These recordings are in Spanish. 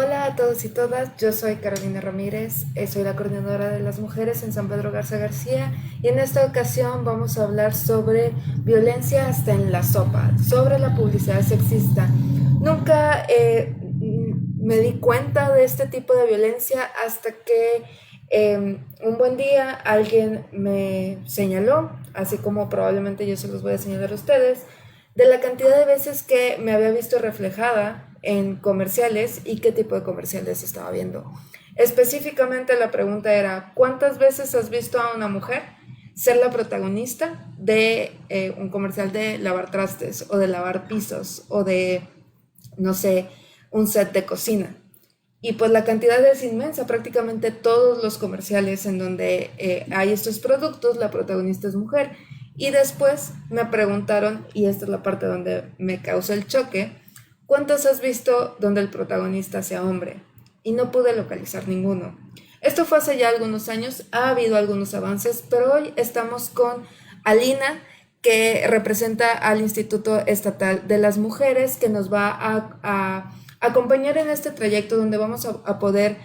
Hola a todos y todas, yo soy Carolina Ramírez, soy la coordinadora de las mujeres en San Pedro Garza García y en esta ocasión vamos a hablar sobre violencia hasta en la sopa, sobre la publicidad sexista. Nunca me di cuenta de este tipo de violencia hasta que un buen día alguien me señaló, así como probablemente yo se los voy a señalar a ustedes, de la cantidad de veces que me había visto reflejada en comerciales y qué tipo de comerciales estaba viendo. Específicamente la pregunta era, ¿cuántas veces has visto a una mujer ser la protagonista de un comercial de lavar trastes o de lavar pisos o de, no sé, un set de cocina? Y pues la cantidad es inmensa, prácticamente todos los comerciales en donde hay estos productos, la protagonista es mujer. Y después me preguntaron, y esta es la parte donde me causa el choque, ¿cuántos has visto donde el protagonista sea hombre? Y no pude localizar ninguno. Esto fue hace ya algunos años, ha habido algunos avances, pero hoy estamos con Alina, que representa al Instituto Estatal de las Mujeres, que nos va a acompañar en este trayecto donde vamos a poder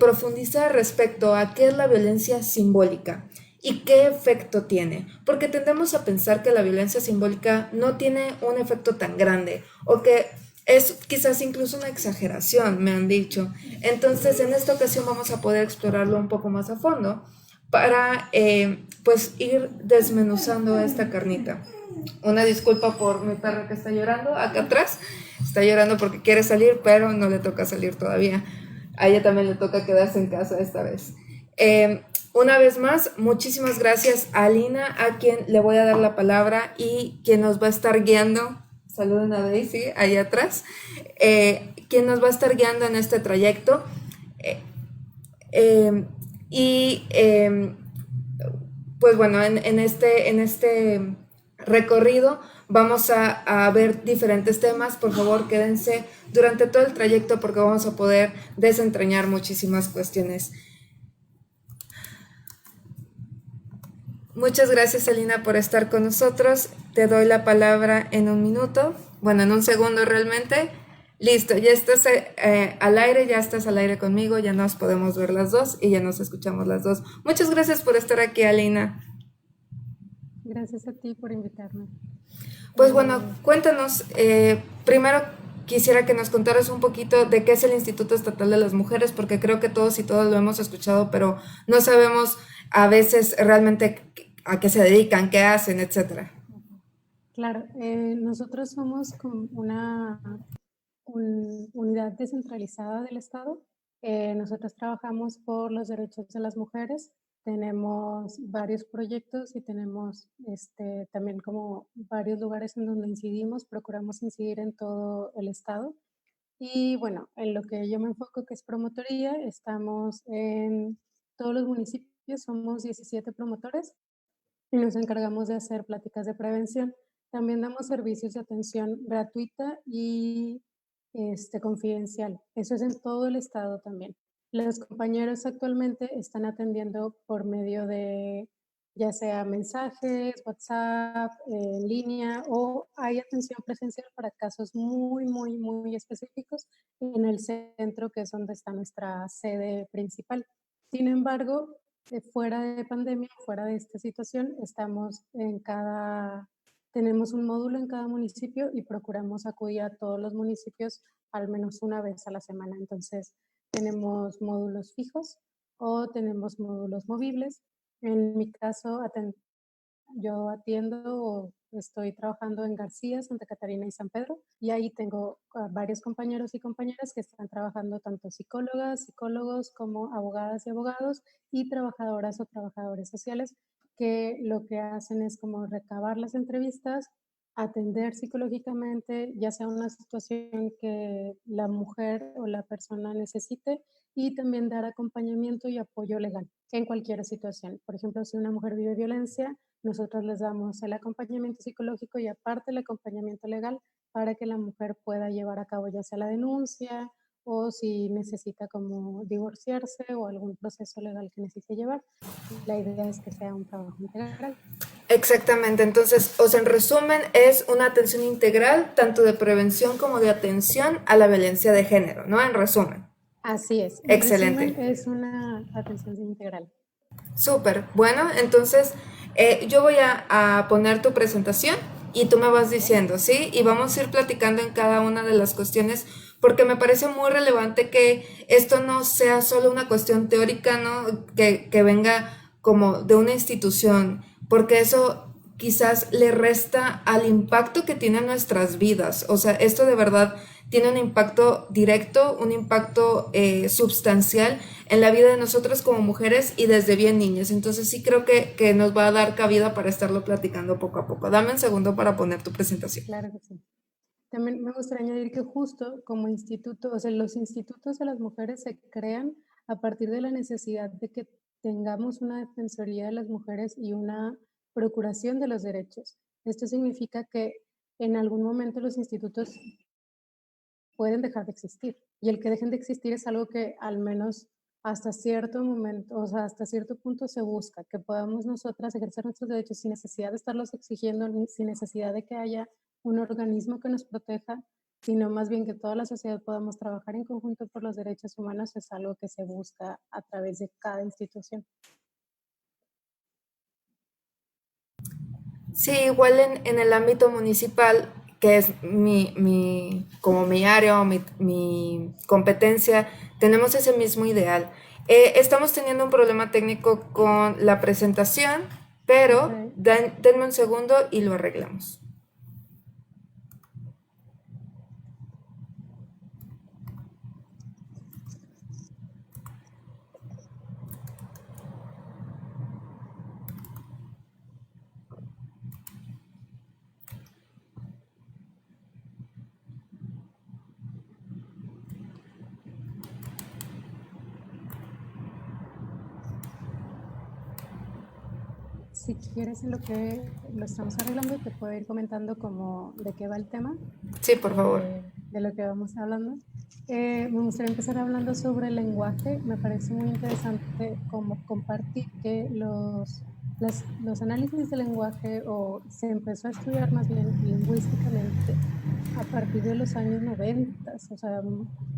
profundizar respecto a qué es la violencia simbólica y qué efecto tiene, porque tendemos a pensar que la violencia simbólica no tiene un efecto tan grande o que es quizás incluso una exageración, me han dicho. Entonces, en esta ocasión vamos a poder explorarlo un poco más a fondo para pues ir desmenuzando esta carnita. Una disculpa por mi perro que está llorando acá atrás. Está llorando porque quiere salir, pero no le toca salir todavía. A ella también le toca quedarse en casa esta vez. Una vez más, muchísimas gracias a Alina, a quien le voy a dar la palabra y quien nos va a estar guiando. Saluden a Daisy, ahí atrás. Quien nos va a estar guiando en este trayecto. Eh, eh, y pues bueno, en este recorrido vamos a ver diferentes temas. Por favor, quédense durante todo el trayecto porque vamos a poder desentrañar muchísimas cuestiones. Muchas gracias, Alina, por estar con nosotros. Te doy la palabra en un minuto, bueno, en un segundo realmente. Listo, ya estás al aire, ya estás al aire conmigo, ya nos podemos ver las dos y ya nos escuchamos las dos. Muchas gracias por estar aquí, Alina. Gracias a ti por invitarme. Pues bueno, Eh, cuéntanos, primero quisiera que nos contaras un poquito de qué es el Instituto Estatal de las Mujeres, porque creo que todos y todas lo hemos escuchado, pero no sabemos a veces realmente a qué se dedican, qué hacen, etcétera. claro, nosotros somos como una unidad descentralizada del Estado. Nosotros trabajamos por los derechos de las mujeres. Tenemos varios proyectos y tenemos también como varios lugares en donde incidimos. Procuramos incidir en todo el Estado. Y bueno, en lo que yo me enfoco, que es promotoría, estamos en todos los municipios, somos 17 promotores y nos encargamos de hacer pláticas de prevención. También damos servicios de atención gratuita y confidencial. Eso es en todo el estado también. Los compañeros actualmente están atendiendo por medio de ya sea mensajes, WhatsApp, en línea o hay atención presencial para casos muy, muy, muy específicos en el centro que es donde está nuestra sede principal. Sin embargo, fuera de pandemia, fuera de esta situación, tenemos un módulo en cada municipio y procuramos acudir a todos los municipios al menos una vez a la semana. Entonces, tenemos módulos fijos o tenemos módulos movibles. En mi caso, yo atiendo o estoy trabajando en García, Santa Catarina y San Pedro y ahí tengo varios compañeros y compañeras que están trabajando tanto psicólogas, psicólogos como abogadas y abogados y trabajadoras o trabajadores sociales que lo que hacen es como recabar las entrevistas, atender psicológicamente, ya sea una situación que la mujer o la persona necesite y también dar acompañamiento y apoyo legal en cualquier situación. Por ejemplo, si una mujer vive violencia, nosotros les damos el acompañamiento psicológico y aparte el acompañamiento legal para que la mujer pueda llevar a cabo ya sea la denuncia o si necesita como divorciarse o algún proceso legal que necesite llevar. La idea es que sea un trabajo integral. Exactamente, entonces, o sea, en resumen, es una atención integral, tanto de prevención como de atención a la violencia de género, ¿no? En resumen. Así es, en resumen Excelente. es una atención integral. Súper. Bueno, entonces yo voy a poner tu presentación y tú me vas diciendo, ¿sí? Y vamos a ir platicando en cada una de las cuestiones porque me parece muy relevante que esto no sea solo una cuestión teórica, ¿no? Que venga como de una institución, porque eso quizás le resta al impacto que tiene en nuestras vidas. O sea, esto de verdad tiene un impacto directo, un impacto sustancial en la vida de nosotros como mujeres y desde bien niñas. Entonces sí creo que nos va a dar cabida para estarlo platicando poco a poco. Dame un segundo para poner tu presentación. Claro que sí. También me gustaría añadir que justo como instituto, o sea, los institutos de las mujeres se crean a partir de la necesidad de que tengamos una defensoría de las mujeres y una procuración de los derechos. Esto significa que en algún momento los institutos pueden dejar de existir. Y el que dejen de existir es algo que al menos hasta cierto momento, o sea, hasta cierto punto se busca, que podamos nosotras ejercer nuestros derechos sin necesidad de estarlos exigiendo, sin necesidad de que haya un organismo que nos proteja, sino más bien que toda la sociedad podamos trabajar en conjunto por los derechos humanos, es algo que se busca a través de cada institución. Sí, igual en el ámbito municipal, que es como mi área o mi competencia, tenemos ese mismo ideal. Estamos teniendo un problema técnico con la presentación, Ok. pero denme un segundo y lo arreglamos. Si quieres, en lo que lo estamos arreglando, te puedo ir comentando cómo, de qué va el tema, Sí, por favor. de lo que vamos hablando. Me gustaría empezar hablando sobre el lenguaje. Me parece muy interesante como compartir que los análisis del lenguaje o se empezó a estudiar más bien lingüísticamente a partir de los años 90, o sea,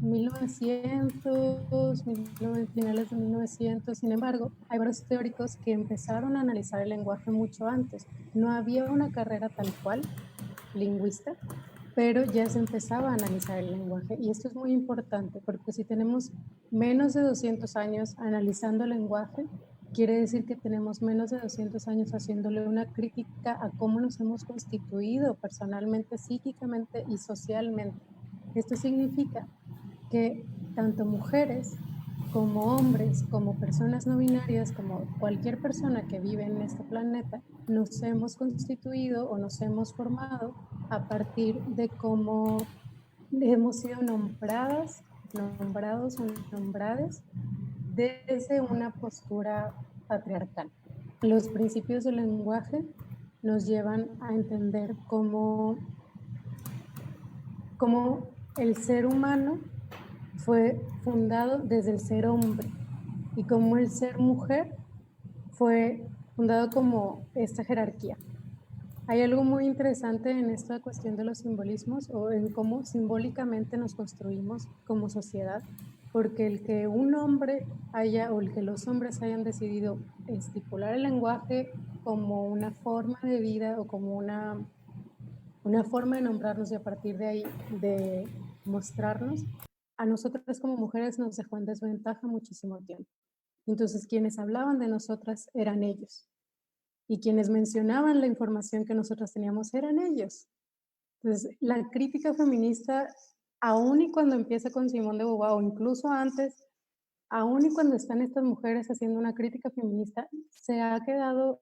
1900, finales de 1900. Sin embargo, hay varios teóricos que empezaron a analizar el lenguaje mucho antes. No había una carrera tal cual, lingüista, pero ya se empezaba a analizar el lenguaje. Y esto es muy importante porque si tenemos menos de 200 años analizando el lenguaje, quiere decir que tenemos menos de 200 años haciéndole una crítica a cómo nos hemos constituido personalmente, psíquicamente y socialmente. Esto significa que tanto mujeres como hombres, como personas no binarias, como cualquier persona que vive en este planeta, nos hemos constituido o nos hemos formado a partir de cómo hemos sido nombradas, nombrados o nombrades desde una postura patriarcal. Los principios del lenguaje nos llevan a entender cómo el ser humano fue fundado desde el ser hombre y cómo el ser mujer fue fundado como esta jerarquía. Hay algo muy interesante en esta cuestión de los simbolismos o en cómo simbólicamente nos construimos como sociedad, porque el que un hombre haya o el que los hombres hayan decidido estipular el lenguaje como una forma de vida o como una forma de nombrarnos y a partir de ahí de mostrarnos, a nosotras como mujeres nos dejó en desventaja muchísimo tiempo. Entonces quienes hablaban de nosotras eran ellos y quienes mencionaban la información que nosotras teníamos eran ellos. Entonces la crítica feminista, aún y cuando empieza con Simone de Beauvoir o incluso antes, aún y cuando están estas mujeres haciendo una crítica feminista, se ha quedado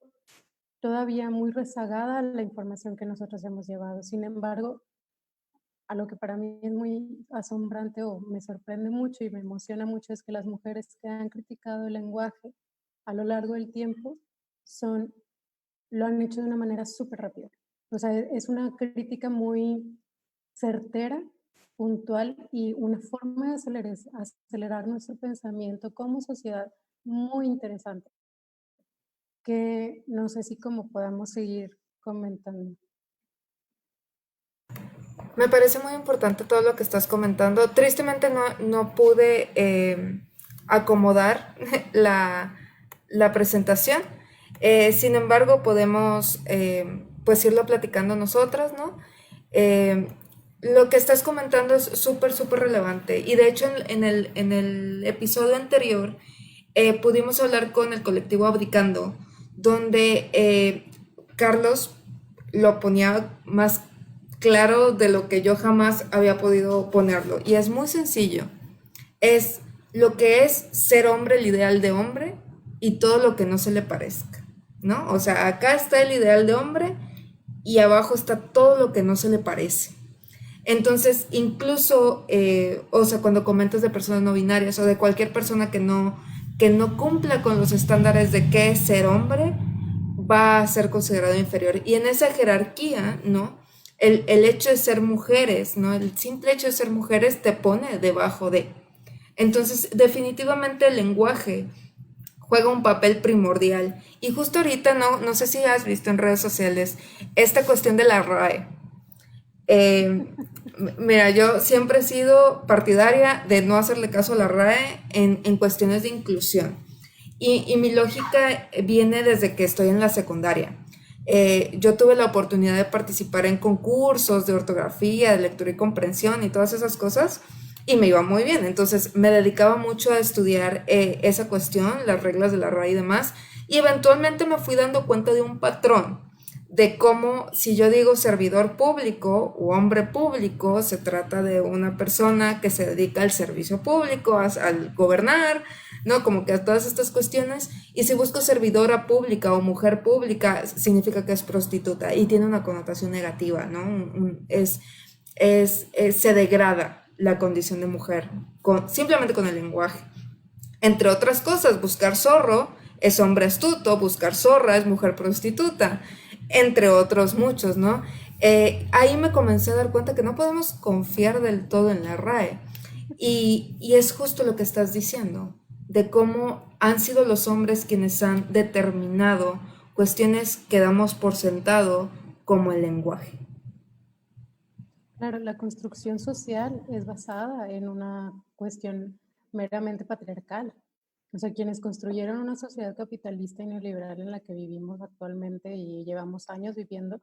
todavía muy rezagada la información que nosotros hemos llevado. Sin embargo, a lo que para mí es muy asombrante o me sorprende mucho y me emociona mucho es que las mujeres que han criticado el lenguaje a lo largo del tiempo lo han hecho de una manera súper rápida. O sea, es una crítica muy certera, puntual y una forma de acelerar nuestro pensamiento como sociedad muy interesante. que no sé si como podamos seguir comentando. Me parece muy importante todo lo que estás comentando. Tristemente no pude acomodar la presentación. Sin embargo, podemos pues irlo platicando nosotras, ¿no? Eh, lo que estás comentando es súper, súper relevante. Y de hecho, en el episodio anterior pudimos hablar con el colectivo Abdicando, donde Carlos lo ponía más claro de lo que yo jamás había podido ponerlo. Y es muy sencillo. Es lo que es ser hombre, el ideal de hombre, y todo lo que no se le parezca, ¿no? O sea, acá está el ideal de hombre y abajo está todo lo que no se le parece. Entonces, incluso, o sea, cuando comentas de personas no binarias o de cualquier persona que no cumpla con los estándares de qué es ser hombre, va a ser considerado inferior. Y en esa jerarquía, ¿no? El hecho de ser mujeres, ¿no? El simple hecho de ser mujeres te pone debajo de. Entonces, definitivamente el lenguaje juega un papel primordial. Y justo ahorita, no sé si has visto en redes sociales esta cuestión de la RAE. Eh, Mira, yo siempre he sido partidaria de no hacerle caso a la RAE en cuestiones de inclusión. Y mi lógica viene desde que estoy en la secundaria. Yo tuve la oportunidad de participar en concursos de ortografía, de lectura y comprensión y todas esas cosas y me iba muy bien. Entonces me dedicaba mucho a estudiar esa cuestión, las reglas de la RAE y demás. Y eventualmente me fui dando cuenta de un patrón de cómo si yo digo servidor público o hombre público, se trata de una persona que se dedica al servicio público, al gobernar, ¿no? Como que a todas estas cuestiones. Y si busco servidora pública o mujer pública, significa que es prostituta y tiene una connotación negativa, ¿no? Se degrada la condición de mujer simplemente con el lenguaje. Entre otras cosas, buscar zorro es hombre astuto, buscar zorra es mujer prostituta, entre otros muchos, ¿no? Ahí me comencé a dar cuenta que no podemos confiar del todo en la RAE. Y es justo lo que estás diciendo, de cómo han sido los hombres quienes han determinado cuestiones que damos por sentado como el lenguaje. Claro, la construcción social es basada en una cuestión meramente patriarcal. O sea, quienes construyeron una sociedad capitalista y neoliberal en la que vivimos actualmente y llevamos años viviendo,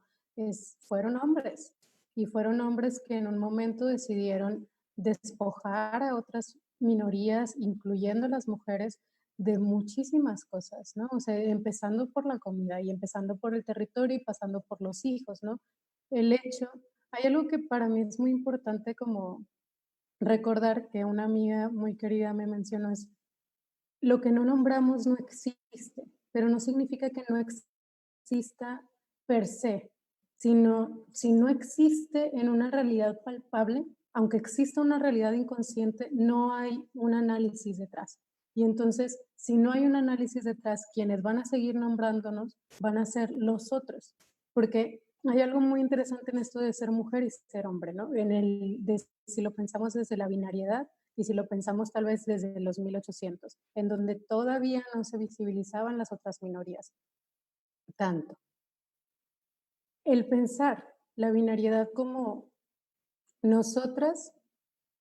fueron hombres. Y fueron hombres que en un momento decidieron despojar a otras minorías, incluyendo las mujeres, de muchísimas cosas, ¿no? O sea, empezando por la comida y empezando por el territorio y pasando por los hijos, ¿no? El hecho hay algo que para mí es muy importante como recordar que una amiga muy querida me mencionó es, lo que no nombramos no existe, pero no significa que no exista per se, sino si no existe en una realidad palpable, aunque exista una realidad inconsciente, no hay un análisis detrás. Y entonces, si no hay un análisis detrás, quienes van a seguir nombrándonos van a ser los otros, porque hay algo muy interesante en esto de ser mujer y ser hombre, ¿no? Si lo pensamos desde la binariedad y si lo pensamos tal vez desde los 1800, en donde todavía no se visibilizaban las otras minorías tanto. El pensar la binariedad como nosotras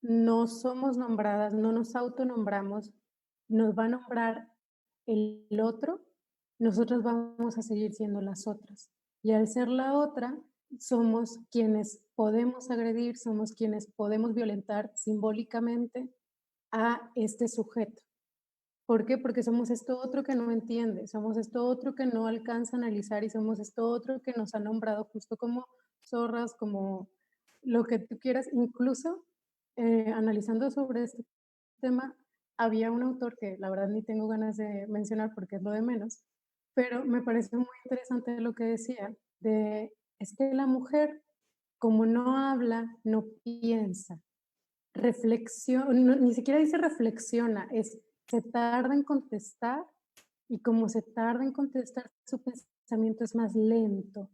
no somos nombradas, no nos autonombramos, nos va a nombrar el otro, nosotros vamos a seguir siendo las otras. Y al ser la otra, somos quienes podemos agredir, somos quienes podemos violentar simbólicamente a este sujeto. ¿Por qué? Porque somos esto otro que no entiende, somos esto otro que no alcanza a analizar y somos esto otro que nos ha nombrado justo como zorras, como lo que tú quieras. Incluso analizando sobre este tema, había un autor que la verdad ni tengo ganas de mencionar porque es lo de menos, pero me pareció muy interesante lo que decía, es que la mujer, como no habla, no piensa, reflexiona, ni siquiera dice reflexiona, se tarda en contestar y como se tarda en contestar, su pensamiento es más lento.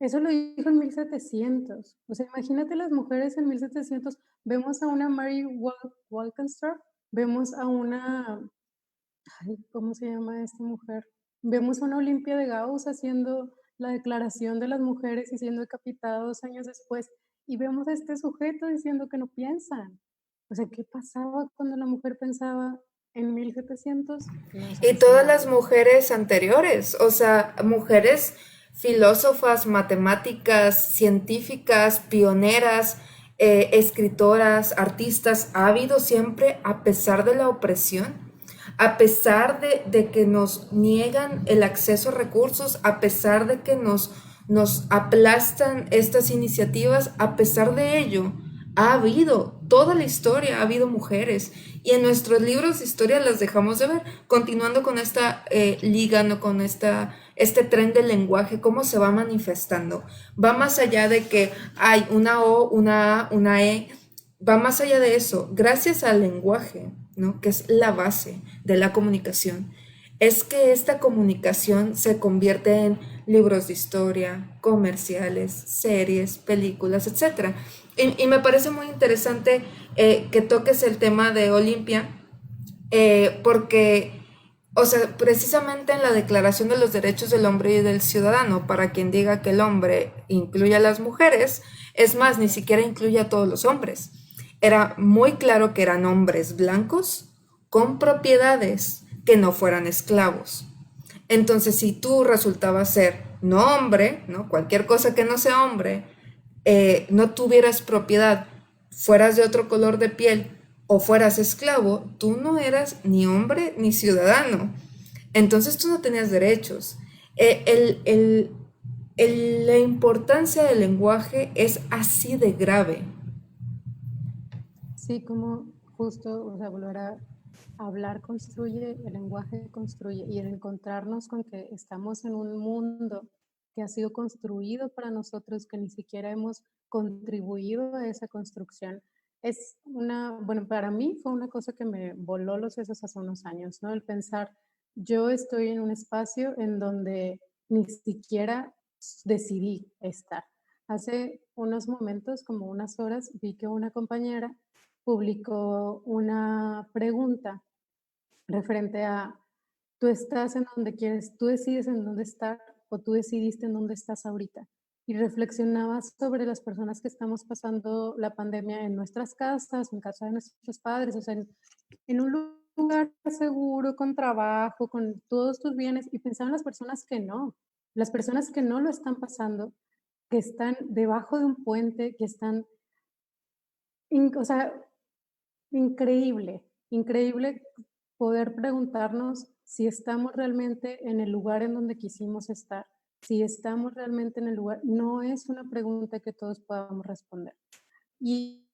Eso lo dijo en 1700. O sea, imagínate las mujeres en 1700. Vemos a una Mary Wollstonecraft, vemos a una, ay, ¿cómo se llama esta mujer? Vemos una Olimpia de Gauss haciendo la declaración de las mujeres y siendo decapitada 2 años después, y vemos a este sujeto diciendo que no piensan. O sea, ¿qué pasaba cuando la mujer pensaba en 1700? Nos Y todas las asesinaban. mujeres anteriores, o sea, mujeres filósofas, matemáticas, científicas, pioneras, escritoras, artistas, ha habido siempre a pesar de la opresión, a pesar de que nos niegan el acceso a recursos, a pesar de que nos aplastan estas iniciativas, a pesar de ello, ha habido, toda la historia ha habido mujeres y en nuestros libros de historia las dejamos de ver, continuando con esta liga, ¿no? Con este tren del lenguaje, cómo se va manifestando. Va más allá de que hay una O, una A, una E, va más allá de eso, gracias al lenguaje, ¿no? Que es la base de la comunicación, es que esta comunicación se convierte en libros de historia, comerciales, series, películas, etcétera. Y me parece muy interesante que toques el tema de Olimpia, porque, o sea, precisamente en la Declaración de los Derechos del Hombre y del Ciudadano, para quien diga que el hombre incluye a las mujeres, es más, ni siquiera incluye a todos los hombres. Era muy claro que eran hombres blancos con propiedades que no fueran esclavos. Entonces, si tú resultabas ser no hombre, ¿no? Cualquier cosa que no sea hombre, no tuvieras propiedad, fueras de otro color de piel o fueras esclavo, tú no eras ni hombre ni ciudadano. Entonces tú no tenías derechos. La importancia del lenguaje es así de grave. Sí, como justo, o sea, volver a hablar construye, el lenguaje construye, y el encontrarnos con que estamos en un mundo que ha sido construido para nosotros, que ni siquiera hemos contribuido a esa construcción, es una, bueno, para mí fue una cosa que me voló los sesos hace unos años, ¿no? El pensar, yo estoy en un espacio en donde ni siquiera decidí estar. Hace unos momentos, como unas horas, vi que una compañera publicó una pregunta referente a, tú estás en donde quieres, tú decides en dónde estar o tú decidiste en dónde estás ahorita. Y reflexionabas sobre las personas que estamos pasando la pandemia en nuestras casas, en casa de nuestros padres, o sea, en un lugar seguro, con trabajo, con todos tus bienes, y pensaba en las personas que no lo están pasando, que están debajo de un puente, que están, o sea, increíble, increíble poder preguntarnos si estamos realmente en el lugar en donde quisimos estar, si estamos realmente en el lugar. No es una pregunta que todos podamos responder. Y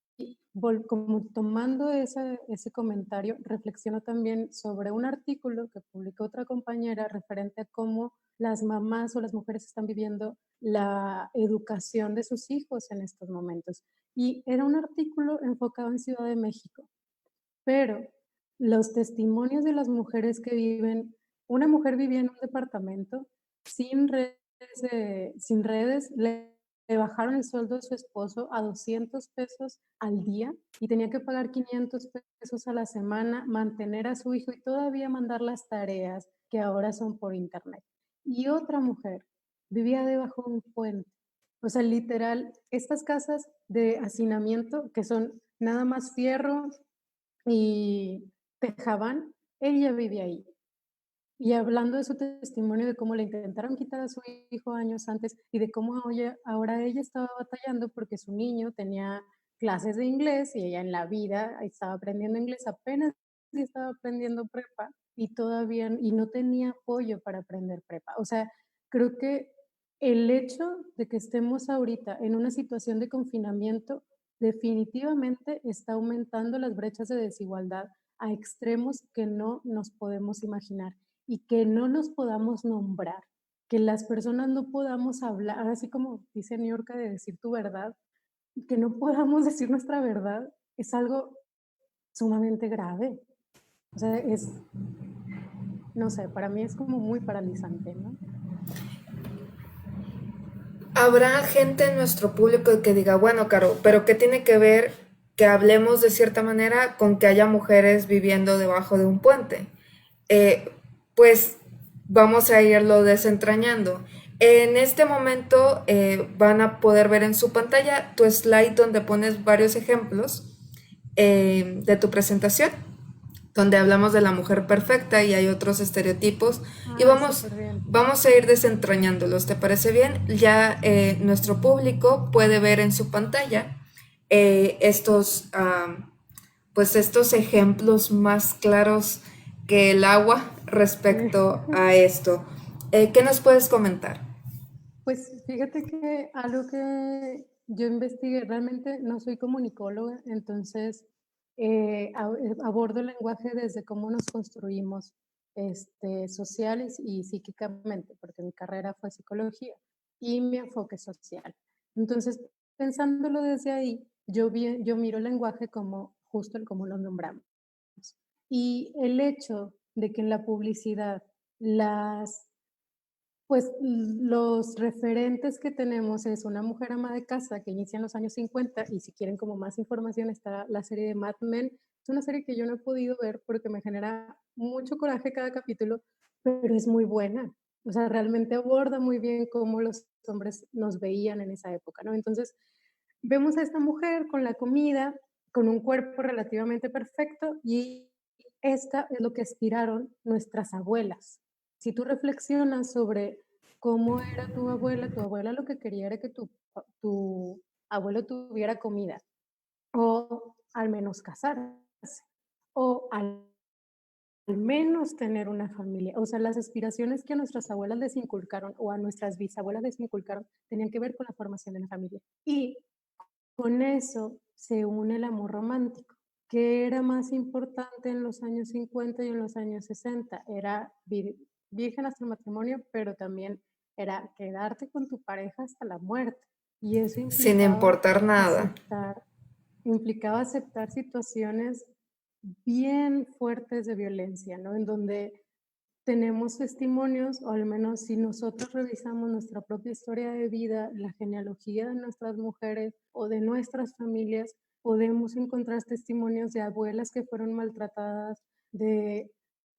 como tomando ese comentario, reflexiono también sobre un artículo que publicó otra compañera referente a cómo las mamás o las mujeres están viviendo la educación de sus hijos en estos momentos. Y era un artículo enfocado en Ciudad de México, pero los testimonios de las mujeres que viven, una mujer vivía en un departamento sin redes, sin redes, le bajaron el sueldo de su esposo a 200 pesos al día y tenía que pagar 500 pesos a la semana, mantener a su hijo y todavía mandar las tareas que ahora son por internet. Y otra mujer vivía debajo de un puente. O sea, literal, estas casas de hacinamiento que son nada más fierro y Tejabán, ella vive ahí. Y hablando de su testimonio, de cómo le intentaron quitar a su hijo años antes y de cómo ahora ella estaba batallando porque su niño tenía clases de inglés y ella en la vida estaba aprendiendo inglés, apenas estaba aprendiendo prepa y todavía y no tenía apoyo para aprender prepa. O sea, creo que el hecho de que estemos ahorita en una situación de confinamiento definitivamente está aumentando las brechas de desigualdad a extremos que no nos podemos imaginar y que no nos podamos nombrar, que las personas no podamos hablar, así como dice New York de decir tu verdad, que no podamos decir nuestra verdad, es algo sumamente grave. O sea, no sé, para mí es como muy paralizante, ¿no? Habrá gente en nuestro público que diga, bueno, Caro, pero ¿qué tiene que ver que hablemos de cierta manera con que haya mujeres viviendo debajo de un puente? Eh, pues vamos a irlo desentrañando. En este momento van a poder ver en su pantalla tu slide donde pones varios ejemplos de tu presentación, donde hablamos de la mujer perfecta y hay otros estereotipos y Súper bien. vamos a ir desentrañándolos. ¿Te parece bien? Ya nuestro público puede ver en su pantalla estos, pues estos ejemplos más claros que el agua respecto a esto. ¿Qué nos puedes comentar? Pues fíjate que algo que yo investigué, realmente no soy comunicóloga, entonces abordo el lenguaje desde cómo nos construimos sociales y psíquicamente, porque mi carrera fue psicología y mi enfoque social. Entonces, pensándolo desde ahí, yo miro el lenguaje como justo el cómo lo nombramos. Y el hecho de que en la publicidad pues los referentes que tenemos es una mujer ama de casa que inicia en los años 50 y si quieren como más información está la serie de Mad Men. Es una serie que yo no he podido ver porque me genera mucho coraje cada capítulo, pero es muy buena. O sea, realmente aborda muy bien cómo los hombres nos veían en esa época, ¿no? Entonces, vemos a esta mujer con la comida, con un cuerpo relativamente perfecto y esta es lo que aspiraron nuestras abuelas. Si tú reflexionas sobre cómo era tu abuela lo que quería era que tu abuelo tuviera comida o al menos casarse o al menos tener una familia. O sea, las aspiraciones que a nuestras abuelas les inculcaron o a nuestras bisabuelas les inculcaron tenían que ver con la formación de la familia. Y con eso se une el amor romántico. ¿Qué era más importante en los años 50 y en los años 60? Era virgen hasta el matrimonio, pero también era quedarte con tu pareja hasta la muerte. Y eso Sin importar nada. implicaba aceptar situaciones bien fuertes de violencia, ¿no? En donde tenemos testimonios, o al menos si nosotros revisamos nuestra propia historia de vida, la genealogía de nuestras mujeres o de nuestras familias, podemos encontrar testimonios de abuelas que fueron maltratadas, de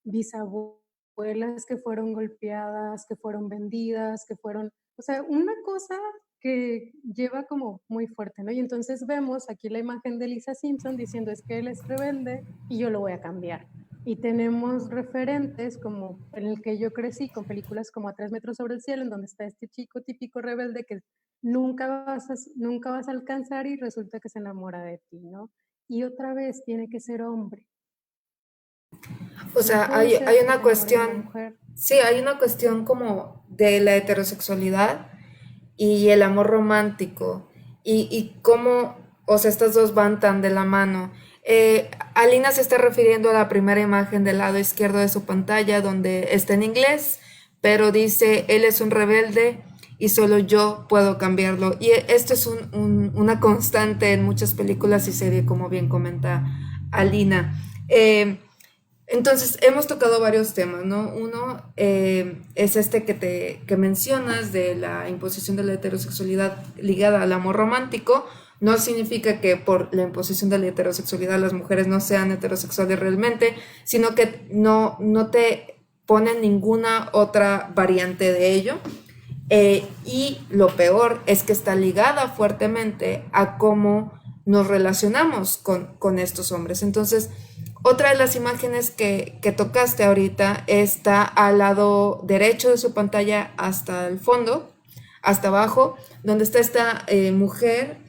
bisabuelas que fueron golpeadas, que fueron vendidas, que fueron, o sea, una cosa que lleva como muy fuerte, ¿no? Y entonces vemos aquí la imagen de Lisa Simpson diciendo es que él es rebelde y yo lo voy a cambiar. Y tenemos referentes como en el que yo crecí con películas como A 3 metros sobre el cielo, en donde está este chico típico rebelde que nunca vas a alcanzar y resulta que se enamora de ti, ¿no? Y otra vez tiene que ser hombre. O No sea, puede hay ser que una se enamore de una cuestión, mujer. sí, hay una cuestión como de la heterosexualidad y el amor romántico y cómo, o sea, estas dos van tan de la mano. Alina se está refiriendo a la primera imagen del lado izquierdo de su pantalla donde está en inglés, pero dice, él es un rebelde y solo yo puedo cambiarlo. Y esto es una constante en muchas películas y series, como bien comenta Alina. Entonces, hemos tocado varios temas, ¿no? Uno es este que mencionas de la imposición de la heterosexualidad ligada al amor romántico. No significa que por la imposición de la heterosexualidad las mujeres no sean heterosexuales realmente, sino que no te ponen ninguna otra variante de ello. Y lo peor es que está ligada fuertemente a cómo nos relacionamos con estos hombres. Entonces, otra de las imágenes que tocaste ahorita está al lado derecho de su pantalla hasta el fondo, hasta abajo, donde está esta mujer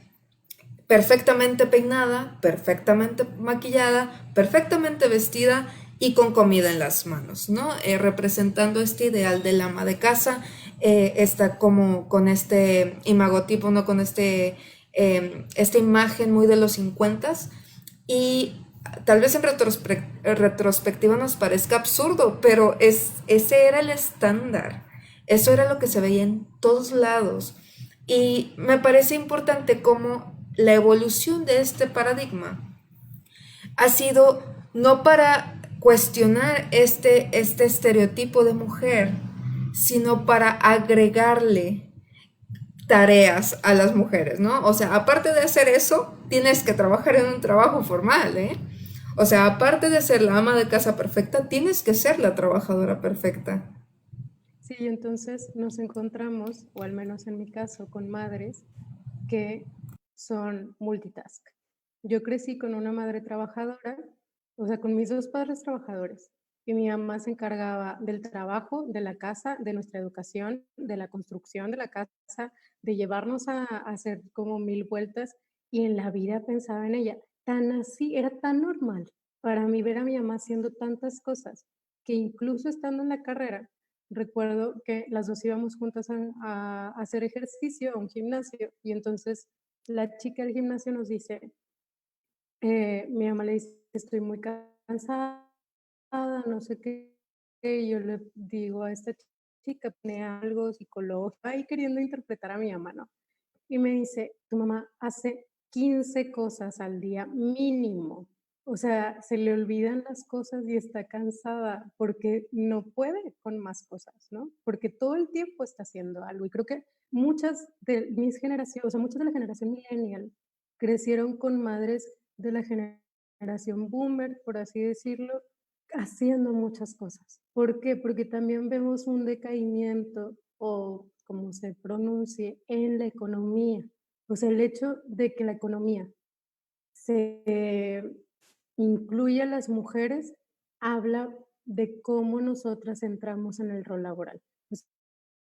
perfectamente peinada, perfectamente maquillada, perfectamente vestida y con comida en las manos, ¿no? Representando este ideal del ama de casa, está como con este imagotipo, ¿no? Con esta imagen muy de los 50 y tal vez en retrospectiva nos parezca absurdo, pero ese era el estándar, eso era lo que se veía en todos lados. Y me parece importante cómo la evolución de este paradigma ha sido no para cuestionar este estereotipo de mujer, sino para agregarle tareas a las mujeres, ¿no? O sea, aparte de hacer eso, tienes que trabajar en un trabajo formal, ¿eh? O sea, aparte de ser la ama de casa perfecta, tienes que ser la trabajadora perfecta. Sí, entonces nos encontramos, o al menos en mi caso, con madres que son multitask. Yo crecí con una madre trabajadora, o sea, con mis dos padres trabajadores, y mi mamá se encargaba del trabajo, de la casa, de nuestra educación, de la construcción de la casa, de llevarnos a hacer como mil vueltas, y en la vida pensaba en ella. Tan así, era tan normal para mí ver a mi mamá haciendo tantas cosas, que incluso estando en la carrera, recuerdo que las dos íbamos juntas a hacer ejercicio, a un gimnasio, y entonces la chica del gimnasio nos dice, mi mamá le dice, estoy muy cansada, no sé qué, y yo le digo a esta chica, tiene algo psicológico, ahí queriendo interpretar a mi mamá, ¿no? Y me dice, tu mamá hace 15 cosas al día mínimo. O sea, se le olvidan las cosas y está cansada porque no puede con más cosas, ¿no? Porque todo el tiempo está haciendo algo. Y creo que muchas de mis generaciones, o sea, muchas de la generación millennial crecieron con madres de la generación boomer, por así decirlo, haciendo muchas cosas. ¿Por qué? Porque también vemos un decaimiento o como se pronuncie en la economía. O sea, el hecho de que la economía se incluya a las mujeres habla de cómo nosotras entramos en el rol laboral. O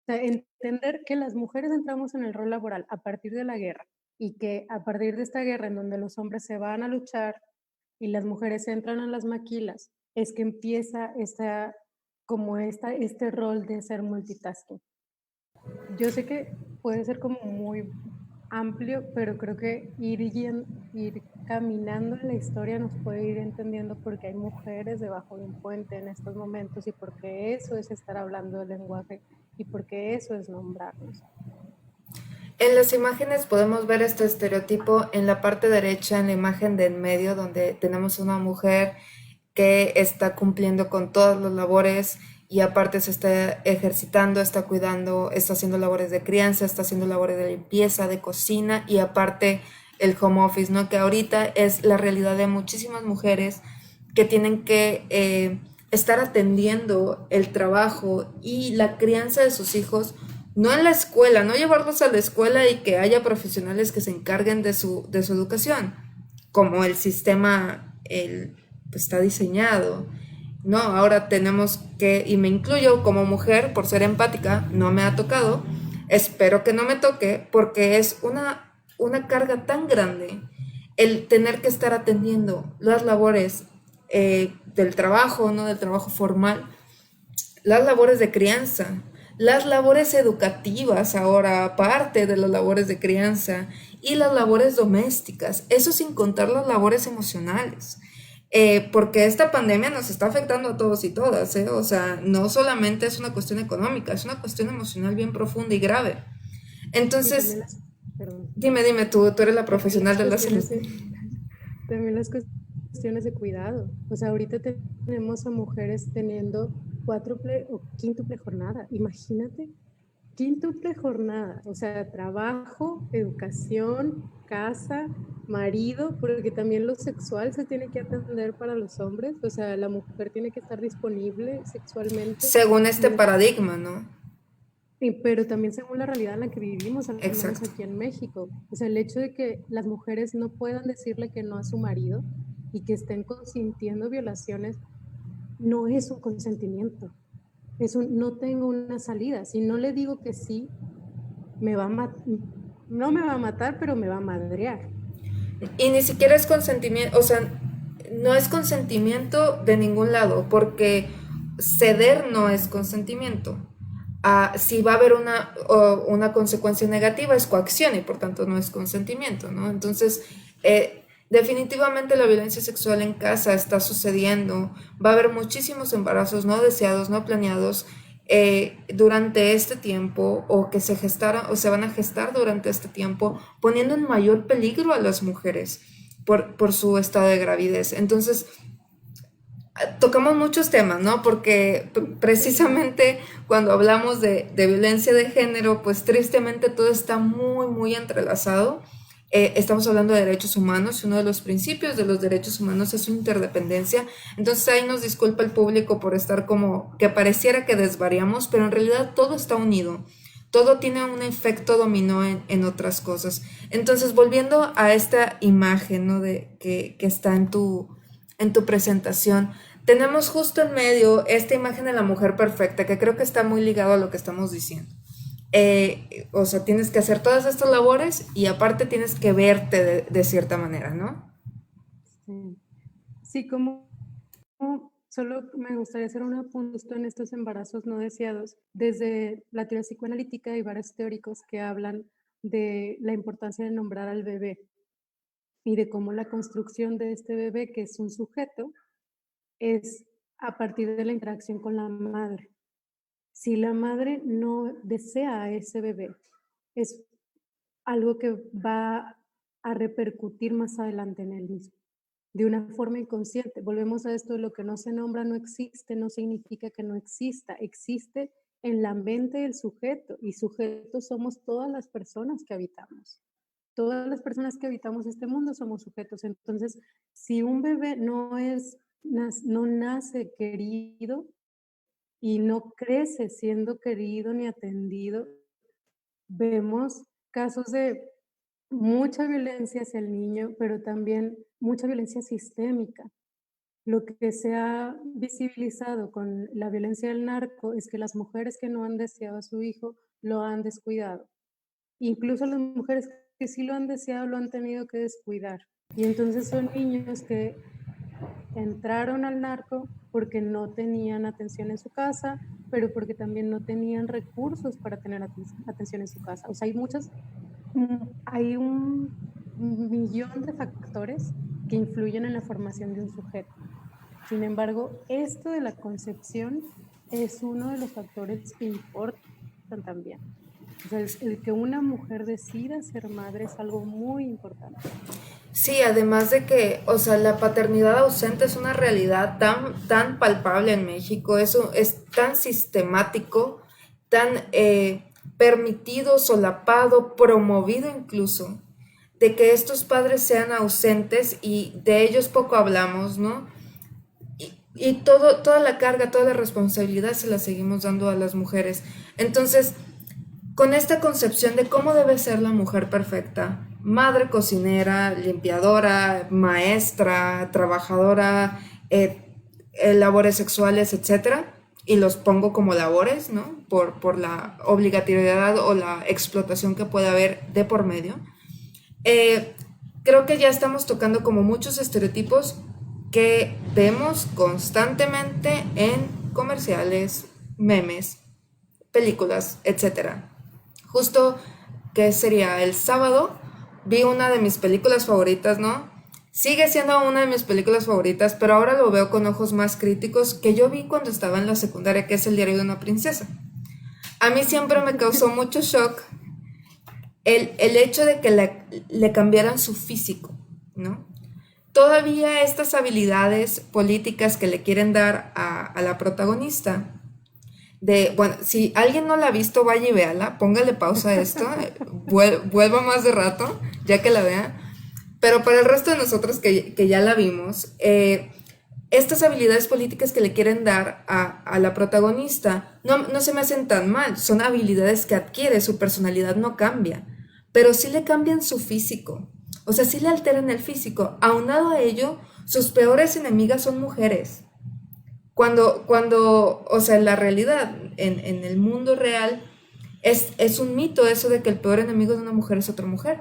sea, entender que las mujeres entramos en el rol laboral a partir de la guerra y que a partir de esta guerra en donde los hombres se van a luchar y las mujeres entran a las maquilas, es que empieza este rol de ser multitasking. Yo sé que puede ser como muy amplio, pero creo que ir caminando en la historia nos puede ir entendiendo por qué hay mujeres debajo de un puente en estos momentos y por qué eso es estar hablando del lenguaje y por qué eso es nombrarnos. En las imágenes podemos ver este estereotipo en la parte derecha, en la imagen de en medio, donde tenemos una mujer que está cumpliendo con todas las labores y aparte se está ejercitando, está cuidando, está haciendo labores de crianza, está haciendo labores de limpieza, de cocina y aparte el home office, ¿no? Que ahorita es la realidad de muchísimas mujeres que tienen que estar atendiendo el trabajo y la crianza de sus hijos, no en la escuela, no llevarlos a la escuela y que haya profesionales que se encarguen de su educación, como el sistema pues, está diseñado. No, ahora tenemos que, y me incluyo como mujer por ser empática, no me ha tocado, espero que no me toque, porque es una carga tan grande el tener que estar atendiendo las labores del trabajo, no del trabajo formal, las labores de crianza, las labores educativas ahora, aparte de las labores de crianza, y las labores domésticas, eso sin contar las labores emocionales. Porque esta pandemia nos está afectando a todos y todas, ¿eh? O sea, no solamente es una cuestión económica, es una cuestión emocional bien profunda y grave. Y también Entonces, perdón, dime tú eres la también profesional de la salud. también las cuestiones de cuidado. O sea, ahorita tenemos a mujeres teniendo cuádruple o quíntuple jornada. Imagínate, quíntuple jornada. O sea, trabajo, educación, casa, marido, porque también lo sexual se tiene que atender para los hombres. O sea, la mujer tiene que estar disponible sexualmente. Según este paradigma, ¿no? Pero también según la realidad en la que vivimos, al menos Exacto. aquí en México. O sea, el hecho de que las mujeres no puedan decirle que no a su marido y que estén consintiendo violaciones no es un consentimiento. Es un no tengo una salida. Si no le digo que sí, no me va a matar, pero me va a madrear. Y ni siquiera es consentimiento, o sea, no es consentimiento de ningún lado, porque ceder no es consentimiento. Si va a haber una consecuencia negativa es coacción y por tanto no es consentimiento, ¿no? Entonces, definitivamente la violencia sexual en casa está sucediendo, va a haber muchísimos embarazos no deseados, no planeados durante este tiempo o que se gestaron o se van a gestar durante este tiempo, poniendo en mayor peligro a las mujeres por su estado de gravidez. Entonces, tocamos muchos temas, ¿no? Porque precisamente cuando hablamos de violencia de género, pues tristemente todo está muy, muy entrelazado estamos hablando de derechos humanos y uno de los principios de los derechos humanos es su interdependencia. Entonces ahí nos disculpa el público por estar como que pareciera que desvariamos, pero en realidad todo está unido. Todo tiene un efecto dominó en otras cosas. Entonces, volviendo a esta imagen, ¿no? Que está en tu presentación, tenemos justo en medio esta imagen de la mujer perfecta, que creo que está muy ligado a lo que estamos diciendo. O sea, tienes que hacer todas estas labores y aparte tienes que verte de cierta manera, ¿no? Sí, sí, como solo me gustaría hacer un apunte justo en estos embarazos no deseados. Desde la teoría psicoanalítica hay varios teóricos que hablan de la importancia de nombrar al bebé y de cómo la construcción de este bebé, que es un sujeto, es a partir de la interacción con la madre. Si la madre no desea a ese bebé, es algo que va a repercutir más adelante en él mismo, de una forma inconsciente. Volvemos a esto, lo que no se nombra no existe, no significa que no exista, existe en la mente del sujeto, y sujetos somos todas las personas que habitamos. Todas las personas que habitamos este mundo somos sujetos. Entonces, si un bebé no nace querido y no crece siendo querido ni atendido, vemos casos de mucha violencia hacia el niño, pero también mucha violencia sistémica. Lo que se ha visibilizado con la violencia del narco es que las mujeres que no han deseado a su hijo lo han descuidado. Incluso las mujeres que sí lo han deseado lo han tenido que descuidar. Y entonces son niños que entraron al narco porque no tenían atención en su casa, pero porque también no tenían recursos para tener atención en su casa. O sea, hay un millón de factores que influyen en la formación de un sujeto. Sin embargo, esto de la concepción es uno de los factores que importan también. O sea, el que una mujer decida ser madre es algo muy importante. Sí, además de que, o sea, la paternidad ausente es una realidad tan palpable en México, eso es tan sistemático, tan permitido, solapado, promovido incluso, de que estos padres sean ausentes y de ellos poco hablamos, ¿no? Y toda la carga, toda la responsabilidad se la seguimos dando a las mujeres. Entonces, con esta concepción de cómo debe ser la mujer perfecta, madre cocinera, limpiadora, maestra, trabajadora, labores sexuales, etcétera, y los pongo como labores, ¿no? Por la obligatoriedad o la explotación que puede haber de por medio. Eh, Creo que ya estamos tocando como muchos estereotipos que vemos constantemente en comerciales, memes, películas, etcétera. Justo que sería el sábado, vi una de mis películas favoritas, ¿no? Sigue siendo una de mis películas favoritas, pero ahora lo veo con ojos más críticos que yo vi cuando estaba en la secundaria, que es El diario de una princesa. A mí siempre me causó mucho shock el hecho de que le cambiaran su físico, ¿no? Todavía estas habilidades políticas que le quieren dar a la protagonista, bueno, si alguien no la ha visto, vaya y véala, póngale pausa a esto, vuelva más de rato, ya que la vea. Pero para el resto de nosotros que ya la vimos, estas habilidades políticas que le quieren dar a la protagonista no se me hacen tan mal, son habilidades que adquiere, su personalidad no cambia, pero sí le cambian su físico, o sea, sí le alteran el físico. Aunado a ello, sus peores enemigas son mujeres. O sea, en la realidad, en el mundo real, es un mito eso de que el peor enemigo de una mujer es otra mujer.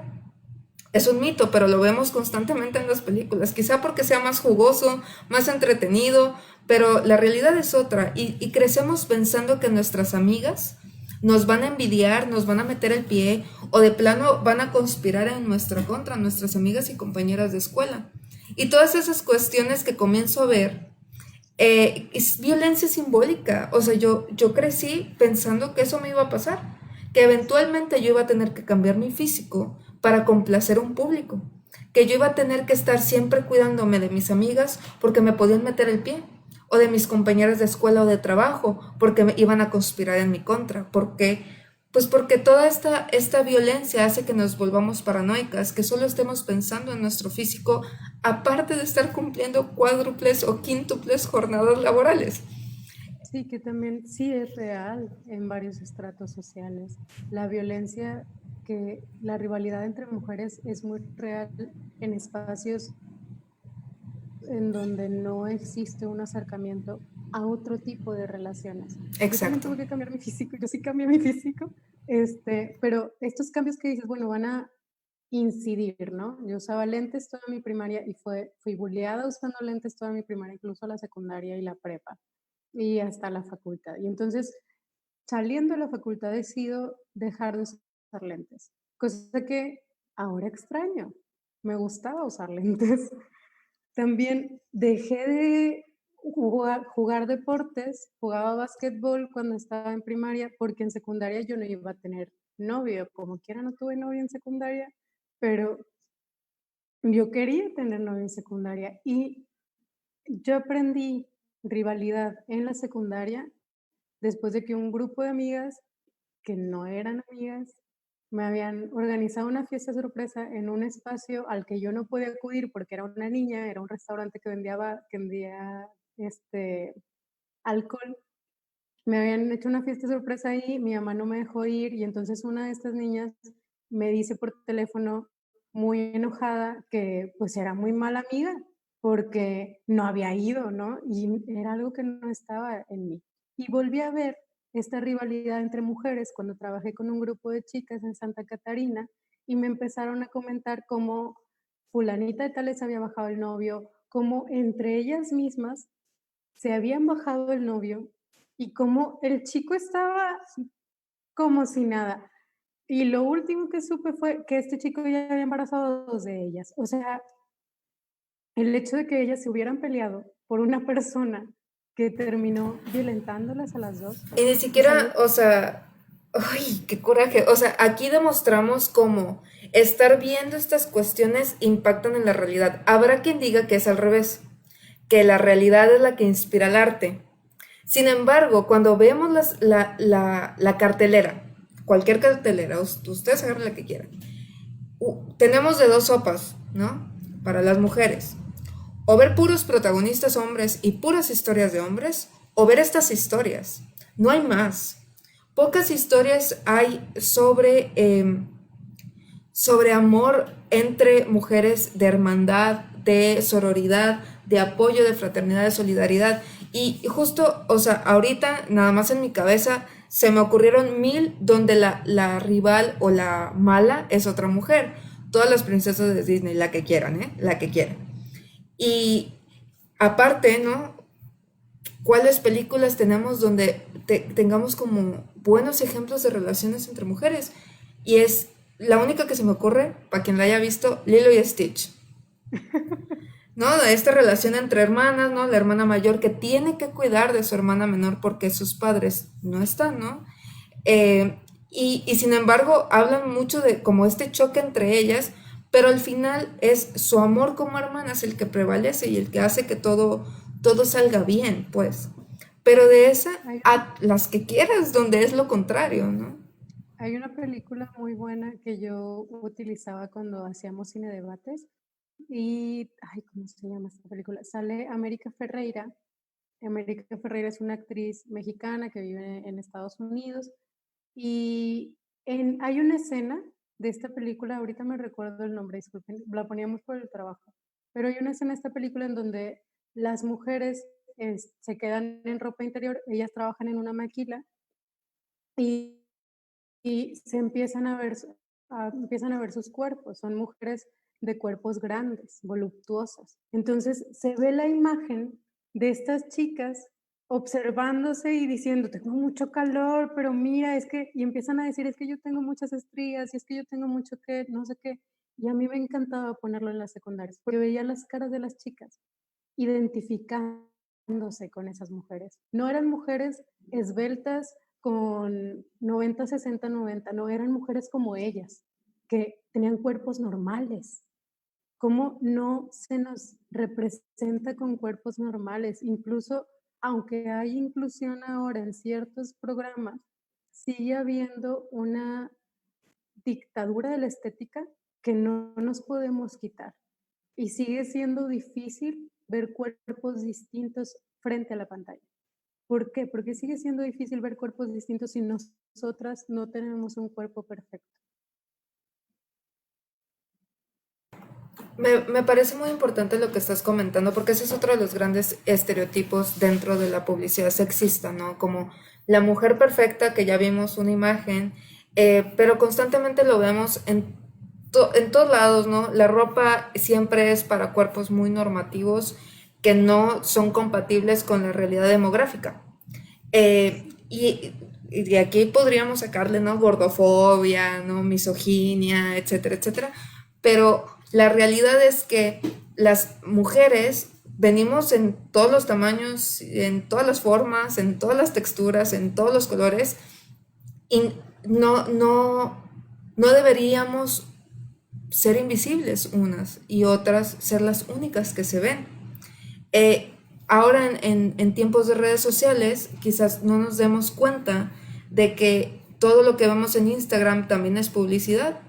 Es un mito, pero lo vemos constantemente en las películas, quizá porque sea más jugoso, más entretenido, pero la realidad es otra, y crecemos pensando que nuestras amigas nos van a envidiar, nos van a meter el pie, o de plano van a conspirar en nuestra contra, nuestras amigas y compañeras de escuela. Y todas esas cuestiones que comienzo a ver, es violencia simbólica. O sea, yo crecí pensando que eso me iba a pasar, que eventualmente yo iba a tener que cambiar mi físico para complacer a un público, que yo iba a tener que estar siempre cuidándome de mis amigas porque me podían meter el pie, o de mis compañeras de escuela o de trabajo porque me iban a conspirar en mi contra, porque Pues porque toda esta violencia hace que nos volvamos paranoicas, que solo estemos pensando en nuestro físico, aparte de estar cumpliendo cuádruples o quíntuples jornadas laborales. Sí, que también sí es real en varios estratos sociales. La violencia, que la rivalidad entre mujeres es muy real en espacios en donde no existe un acercamiento a otro tipo de relaciones. Yo también Exacto. tuve que cambiar mi físico, yo sí cambié mi físico, pero estos cambios que dices, bueno, van a incidir, ¿no? Yo usaba lentes toda mi primaria y fui bulleada usando lentes toda mi primaria, incluso la secundaria y la prepa y hasta la facultad. Y entonces, saliendo de la facultad, decido dejar de usar lentes, cosa que ahora extraño. Me gustaba usar lentes. También dejé de jugar deportes, jugaba básquetbol cuando estaba en primaria, porque en secundaria yo no iba a tener novio, como quiera no tuve novio en secundaria, pero yo quería tener novio en secundaria y yo aprendí rivalidad en la secundaria después de que un grupo de amigas que no eran amigas me habían organizado una fiesta sorpresa en un espacio al que yo no podía acudir porque era una niña, era un restaurante que vendía alcohol. Me habían hecho una fiesta sorpresa ahí, mi mamá no me dejó ir y entonces una de estas niñas me dice por teléfono muy enojada que pues era muy mala amiga porque no había ido, ¿no? Y era algo que no estaba en mí. Y volví a ver esta rivalidad entre mujeres cuando trabajé con un grupo de chicas en Santa Catarina y me empezaron a comentar cómo fulanita de tales había bajado el novio, cómo entre ellas mismas se habían bajado el novio y como el chico estaba como si nada. Y lo último que supe fue que este chico ya había embarazado a 2 de ellas. O sea, el hecho de que ellas se hubieran peleado por una persona que terminó violentándolas a las 2 Y ni es siquiera, algo. o sea, ay, qué coraje. O sea, aquí demostramos cómo estar viendo estas cuestiones impactan en la realidad. Habrá quien diga que es al revés, que la realidad es la que inspira el arte. Sin embargo, cuando vemos la cartelera, cualquier cartelera, ustedes agarren la que quieran, tenemos de dos sopas, ¿no? Para las mujeres. O ver puros protagonistas hombres y puras historias de hombres, o ver estas historias. No hay más. Pocas historias hay sobre amor entre mujeres, de hermandad, de sororidad, de apoyo, de fraternidad, de solidaridad. Y justo, o sea, ahorita nada más en mi cabeza se me ocurrieron mil donde la rival o la mala es otra mujer. Todas las princesas de Disney, la que quieran, ¿eh? La que quieran. Y aparte, ¿no? ¿Cuáles películas tenemos donde tengamos como buenos ejemplos de relaciones entre mujeres? Y es la única que se me ocurre, para quien la haya visto, Lilo y Stitch. ¿No? De esta relación entre hermanas, ¿no? La hermana mayor que tiene que cuidar de su hermana menor porque sus padres no están, ¿no? Y sin embargo hablan mucho de como este choque entre ellas, pero al final es su amor como hermanas el que prevalece y el que hace que todo salga bien, pues. Pero de esa Hay a las que quieras, donde es lo contrario, ¿no? hay una película muy buena que yo utilizaba cuando hacíamos cine debates y, ay, ¿cómo se llama esta película? Sale América Ferreira. América Ferreira es una actriz mexicana que vive en Estados Unidos y hay una escena de esta película, ahorita me recuerdo el nombre, disculpen, la poníamos por el trabajo, pero hay una escena de esta película en donde las mujeres se quedan en ropa interior, ellas trabajan en una maquila y, y se empiezan a ver sus cuerpos, son mujeres de cuerpos grandes, voluptuosas. Entonces se ve la imagen de estas chicas observándose y diciendo, tengo mucho calor, pero mira, es que, y empiezan a decir, es que yo tengo muchas estrías, y es que yo tengo mucho que, no sé qué. Y a mí me encantaba ponerlo en las secundarias, porque veía las caras de las chicas identificándose con esas mujeres. No eran mujeres esbeltas con 90, 60, 90, no, eran mujeres como ellas, que tenían cuerpos normales. ¿Cómo no se nos representa con cuerpos normales? Incluso, aunque hay inclusión ahora en ciertos programas, sigue habiendo una dictadura de la estética que no nos podemos quitar. Y sigue siendo difícil ver cuerpos distintos frente a la pantalla. ¿Por qué? Porque sigue siendo difícil ver cuerpos distintos si nosotras no tenemos un cuerpo perfecto. Me parece muy importante lo que estás comentando, porque ese es otro de los grandes estereotipos dentro de la publicidad sexista, ¿no? Como la mujer perfecta, que ya vimos una imagen, pero constantemente lo vemos en todos lados, ¿no? La ropa siempre es para cuerpos muy normativos que no son compatibles con la realidad demográfica. Y de aquí podríamos sacarle, ¿no? Gordofobia, ¿no? Misoginia, etcétera, etcétera. Pero la realidad es que las mujeres venimos en todos los tamaños, en todas las formas, en todas las texturas, en todos los colores, y no deberíamos ser invisibles unas y otras ser las únicas que se ven. Ahora en tiempos de redes sociales quizás no nos demos cuenta de que todo lo que vemos en Instagram también es publicidad.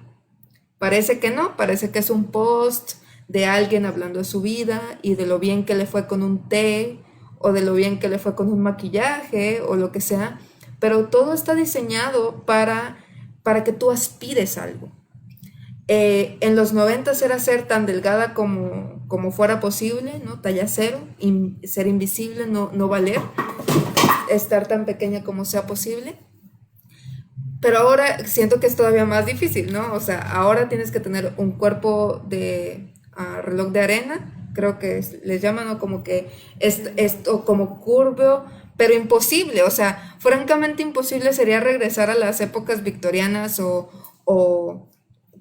Parece que no, parece que es un post de alguien hablando de su vida y de lo bien que le fue con un té o de lo bien que le fue con un maquillaje o lo que sea, pero todo está diseñado para que tú aspires a algo. En los 90 era ser tan delgada como fuera posible, ¿no? Talla cero, ser invisible, no valer, estar tan pequeña como sea posible. Pero ahora siento que es todavía más difícil, ¿no? O sea, ahora tienes que tener un cuerpo de reloj de arena, creo que les llaman, ¿no? Como que esto como curvo, pero imposible, o sea, francamente imposible sería regresar a las épocas victorianas o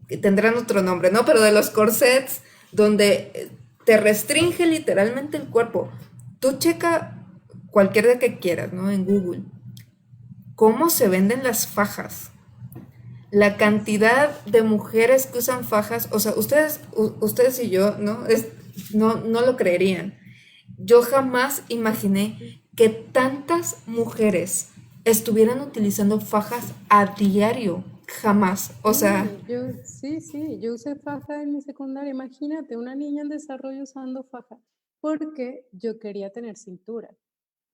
que tendrán otro nombre, ¿no? Pero de los corsets, donde te restringe literalmente el cuerpo. Tú checa cualquiera que quieras, ¿no? En Google. ¿Cómo se venden las fajas? La cantidad de mujeres que usan fajas, o sea, ustedes y yo, ¿no? No lo creerían. Yo jamás imaginé que tantas mujeres estuvieran utilizando fajas a diario. Jamás. O sea, Yo usé faja en mi secundaria. Imagínate, una niña en desarrollo usando faja, porque yo quería tener cintura,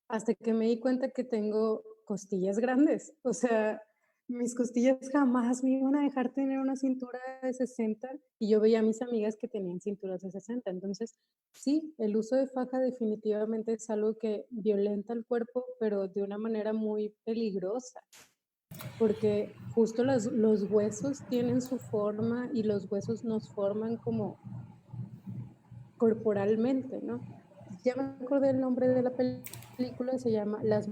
hasta que me di cuenta que tengo costillas grandes. O sea, mis costillas jamás me iban a dejar tener una cintura de 60 y yo veía a mis amigas que tenían cinturas de 60. Entonces, sí, el uso de faja definitivamente es algo que violenta el cuerpo, pero de una manera muy peligrosa, porque justo los huesos tienen su forma y los huesos nos forman como corporalmente, ¿no? Ya me acordé el nombre de la película, se llama Las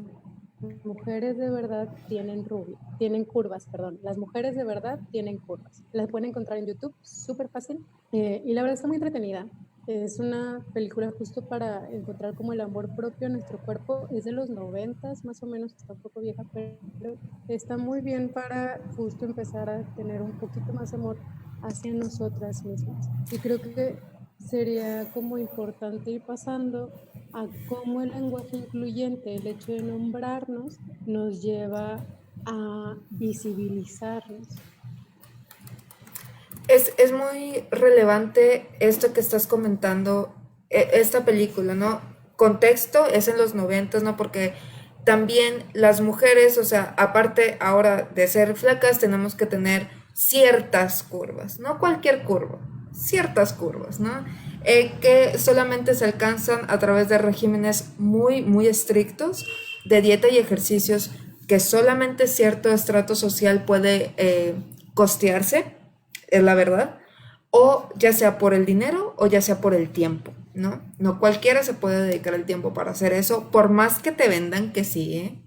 mujeres de verdad tienen curvas, perdón. Las mujeres de verdad tienen curvas. Las pueden encontrar en YouTube, súper fácil. Y la verdad está muy entretenida. Es una película justo para encontrar como el amor propio en nuestro cuerpo. Es de los 90 más o menos, está un poco vieja, pero está muy bien para justo empezar a tener un poquito más amor hacia nosotras mismas. Y creo que sería como importante ir pasando a cómo el lenguaje incluyente, el hecho de nombrarnos, nos lleva a visibilizarnos. es muy relevante esto que estás comentando, esta película, ¿no? Contexto es en los 90, ¿no? Porque también las mujeres, o sea, aparte ahora de ser flacas, tenemos que tener ciertas curvas, no cualquier curva, ciertas curvas, ¿no? Que solamente se alcanzan a través de regímenes muy estrictos de dieta y ejercicios que solamente cierto estrato social puede costearse, es la verdad, o ya sea por el dinero o ya sea por el tiempo, ¿no? No cualquiera se puede dedicar el tiempo para hacer eso, por más que te vendan que sí, ¿eh?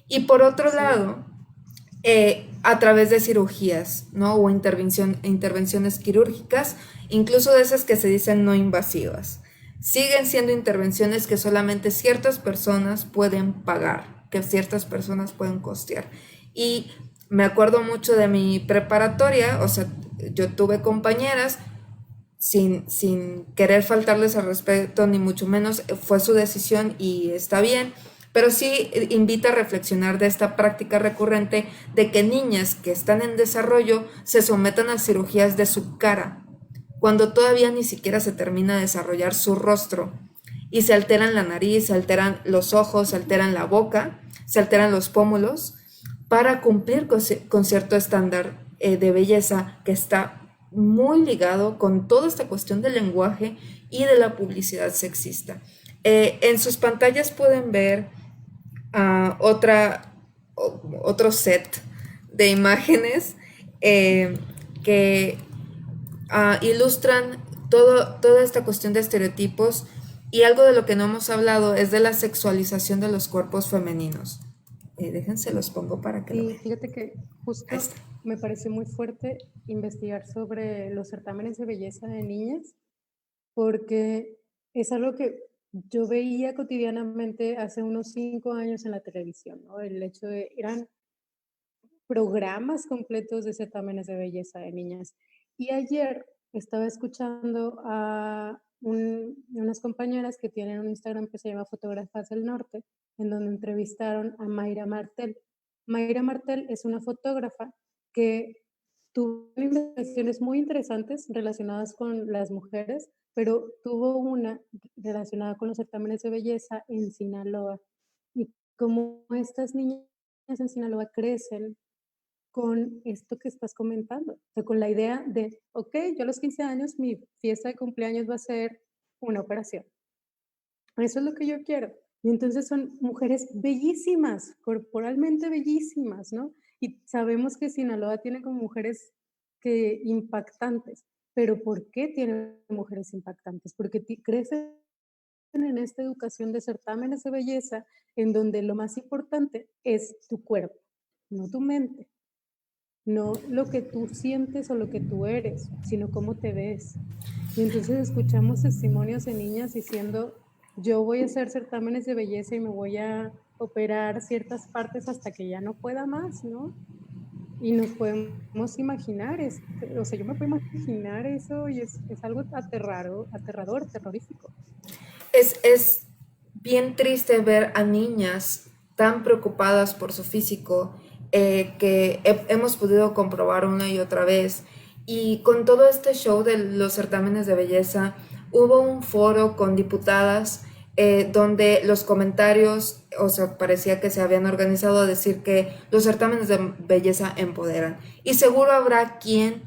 Y por otro Sí, lado, a través de cirugías, ¿no? O intervenciones quirúrgicas, incluso de esas que se dicen no invasivas. Siguen siendo intervenciones que solamente ciertas personas pueden pagar, que ciertas personas pueden costear. Y me acuerdo mucho de mi preparatoria, o sea, yo tuve compañeras sin querer faltarles al respeto, ni mucho menos, fue su decisión y está bien, pero sí invita a reflexionar de esta práctica recurrente de que niñas que están en desarrollo se sometan a cirugías de su cara, cuando todavía ni siquiera se termina de desarrollar su rostro, y se alteran la nariz, se alteran los ojos, se alteran la boca, se alteran los pómulos, para cumplir con cierto estándar de belleza que está muy ligado con toda esta cuestión del lenguaje y de la publicidad sexista. En sus pantallas pueden ver otro set de imágenes eh, que ilustran toda esta cuestión de estereotipos, y algo de lo que no hemos hablado es de la sexualización de los cuerpos femeninos. Déjense los pongo para que lo Sí, vean. fíjate que Ahí justo está. me pareció muy fuerte investigar sobre los certámenes de belleza de niñas, porque es algo que yo veía cotidianamente hace unos 5 años en la televisión, ¿no? El hecho de, eran programas completos de certámenes de belleza de niñas. Y ayer estaba escuchando a unas compañeras que tienen un Instagram que se llama Fotógrafas del Norte, en donde entrevistaron a Mayra Martel. Mayra Martel es una fotógrafa que tuvo investigaciones muy interesantes relacionadas con las mujeres, pero tuvo una relacionada con los certámenes de belleza en Sinaloa. Y como estas niñas en Sinaloa crecen con esto que estás comentando, o sea, con la idea de, ok, yo a los 15 años mi fiesta de cumpleaños va a ser una operación. Eso es lo que yo quiero. Y entonces son mujeres bellísimas, corporalmente bellísimas, ¿no? Y sabemos que Sinaloa tiene como mujeres que impactantes, pero ¿por qué tiene mujeres impactantes? Porque crecen en esta educación de certámenes de belleza en donde lo más importante es tu cuerpo, no tu mente, no lo que tú sientes o lo que tú eres, sino cómo te ves. Y entonces escuchamos testimonios de niñas diciendo, yo voy a hacer certámenes de belleza y me voy a operar ciertas partes hasta que ya no pueda más, ¿no? Y nos podemos imaginar, o sea, yo me puedo imaginar eso y es algo aterrador, terrorífico. Es bien triste ver a niñas tan preocupadas por su físico, que hemos podido comprobar una y otra vez. Y con todo este show de los certámenes de belleza, hubo un foro con diputadas, donde los comentarios, o sea, parecía que se habían organizado a decir que los certámenes de belleza empoderan. Y seguro habrá quien,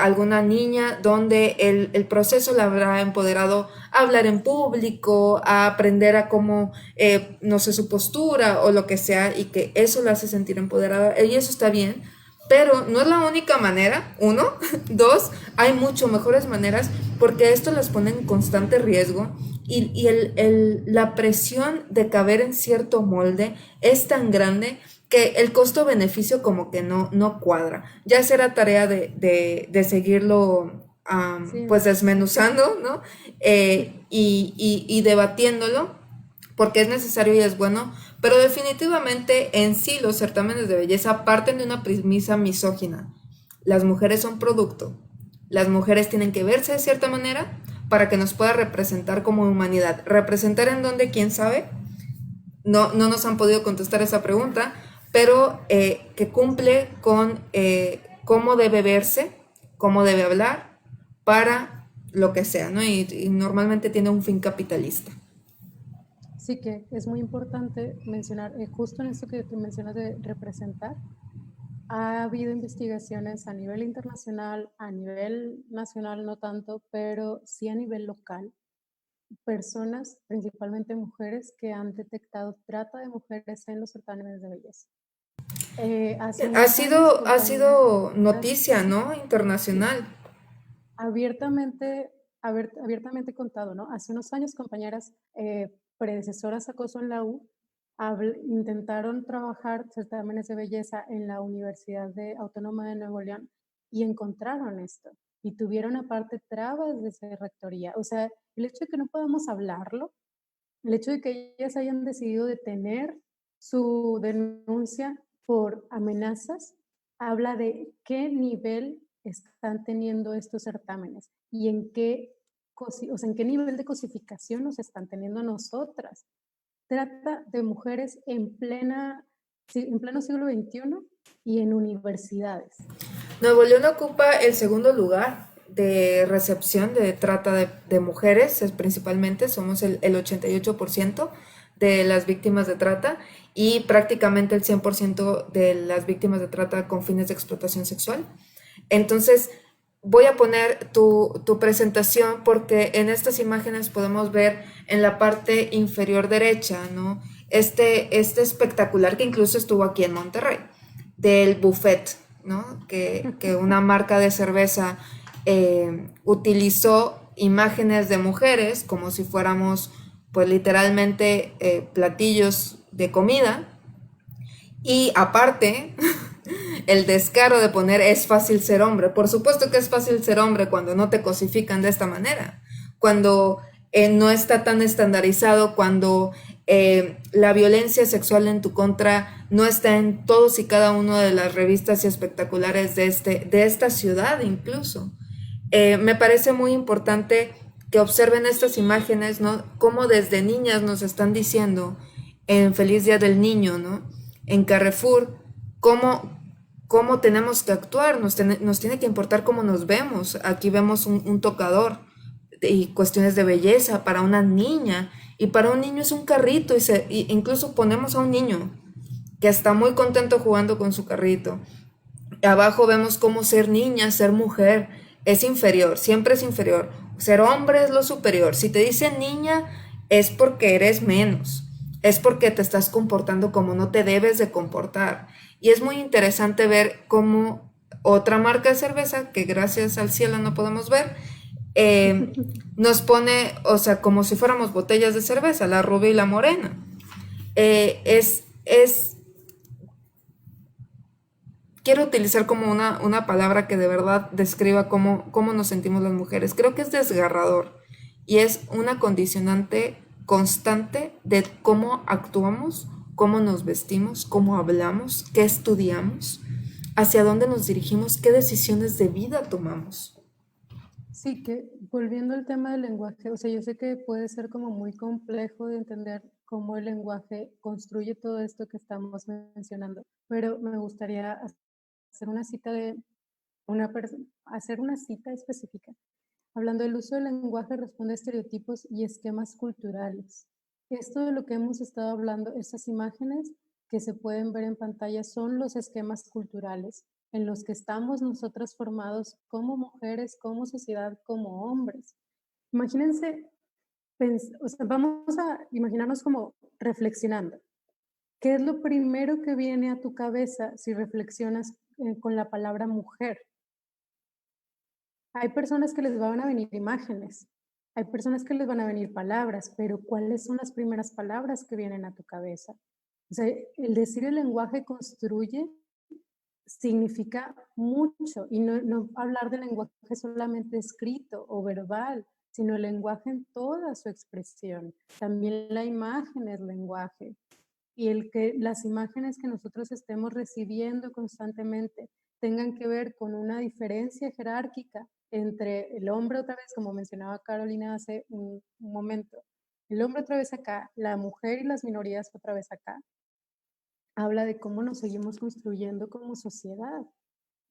alguna niña, donde el proceso la habrá empoderado a hablar en público, a aprender a cómo, no sé, su postura o lo que sea, y que eso la hace sentir empoderada, y eso está bien, pero no es la única manera, uno. Dos, hay mucho mejores maneras, porque esto las pone en constante riesgo, y la presión de caber en cierto molde es tan grande que el costo-beneficio como que no cuadra. Ya será tarea de seguirlo, Sí, pues desmenuzando, ¿no? Y debatiéndolo, porque es necesario y es bueno, pero definitivamente en sí los certámenes de belleza parten de una premisa misógina. Las mujeres son producto. Las mujeres tienen que verse de cierta manera para que nos pueda representar como humanidad. ¿Representar en dónde? ¿Quién sabe? No nos han podido contestar esa pregunta, pero que cumple con cómo debe verse, cómo debe hablar, para lo que sea, ¿no? Y normalmente tiene un fin capitalista. sí que es muy importante mencionar, justo en esto que tú mencionas de representar, ha habido investigaciones a nivel internacional, a nivel nacional no tanto, pero sí a nivel local, personas, principalmente mujeres, que han detectado trata de mujeres en los certámenes de belleza. Hace Ha unos años, sido, ha compañeras, sido noticia, sí, ¿no? Internacional. abiertamente contado, ¿no? Hace unos años, compañeras predecesoras acoso en la U intentaron trabajar certámenes de belleza en la Universidad Autónoma de Nuevo León y encontraron esto. Y tuvieron aparte trabas desde rectoría. O sea, el hecho de que no podamos hablarlo, el hecho de que ellas hayan decidido detener su denuncia por amenazas, habla de qué nivel están teniendo estos certámenes y en qué, o sea, en qué nivel de cosificación nos están teniendo nosotras. trata de mujeres en pleno siglo XXI y en universidades. Nuevo León ocupa el segundo lugar de recepción de trata de mujeres, principalmente somos el 88% de las víctimas de trata y prácticamente el 100% de las víctimas de trata con fines de explotación sexual. Entonces, voy a poner tu presentación porque en estas imágenes podemos ver en la parte inferior derecha, ¿no? Este espectacular que incluso estuvo aquí en Monterrey, del buffet, ¿no? Que una marca de cerveza utilizó imágenes de mujeres como si fuéramos, pues literalmente, platillos de comida. Y aparte, el descaro de poner es fácil ser hombre. Por supuesto que es fácil ser hombre cuando no te cosifican de esta manera, cuando no está tan estandarizado, cuando la violencia sexual en tu contra no está en todos y cada una de las revistas y espectaculares de esta ciudad incluso. Me parece muy importante que observen estas imágenes, ¿no? Cómo desde niñas nos están diciendo en Feliz Día del Niño, ¿no? En Carrefour, cómo tenemos que actuar, nos tiene que importar cómo nos vemos. Aquí vemos un tocador y cuestiones de belleza para una niña, y para un niño es un carrito, y incluso ponemos a un niño que está muy contento jugando con su carrito. Abajo vemos cómo ser niña, ser mujer, es inferior, siempre es inferior. Ser hombre es lo superior. Si te dicen niña, es porque eres menos, es porque te estás comportando como no te debes de comportar. Y es muy interesante ver cómo otra marca de cerveza, que gracias al cielo no podemos ver, nos pone, o sea, como si fuéramos botellas de cerveza, la rubia y la morena. Quiero utilizar como una palabra que de verdad describa cómo nos sentimos las mujeres. Creo que es desgarrador y es una condicionante constante de cómo actuamos, cómo nos vestimos, cómo hablamos, qué estudiamos, hacia dónde nos dirigimos, qué decisiones de vida tomamos. Sí, que volviendo al tema del lenguaje, o sea, yo sé que puede ser como muy complejo de entender cómo el lenguaje construye todo esto que estamos mencionando, pero me gustaría hacer una cita de hacer una cita específica. Hablando del uso del lenguaje, responde a estereotipos y esquemas culturales. Esto de lo que hemos estado hablando, estas imágenes que se pueden ver en pantalla son los esquemas culturales en los que estamos nosotras formados como mujeres, como sociedad, como hombres. Imagínense, o sea, vamos a imaginarnos como reflexionando. ¿Qué es lo primero que viene a tu cabeza si reflexionas con la palabra mujer? Hay personas que les van a venir imágenes, hay personas que les van a venir palabras, pero ¿cuáles son las primeras palabras que vienen a tu cabeza? O sea, el decir el lenguaje construye significa mucho, y no hablar de lenguaje solamente escrito o verbal, sino el lenguaje en toda su expresión. También la imagen es lenguaje, y el que las imágenes que nosotros estemos recibiendo constantemente tengan que ver con una diferencia jerárquica entre el hombre otra vez, como mencionaba Carolina hace un momento, el hombre otra vez acá, la mujer y las minorías otra vez acá, habla de cómo nos seguimos construyendo como sociedad.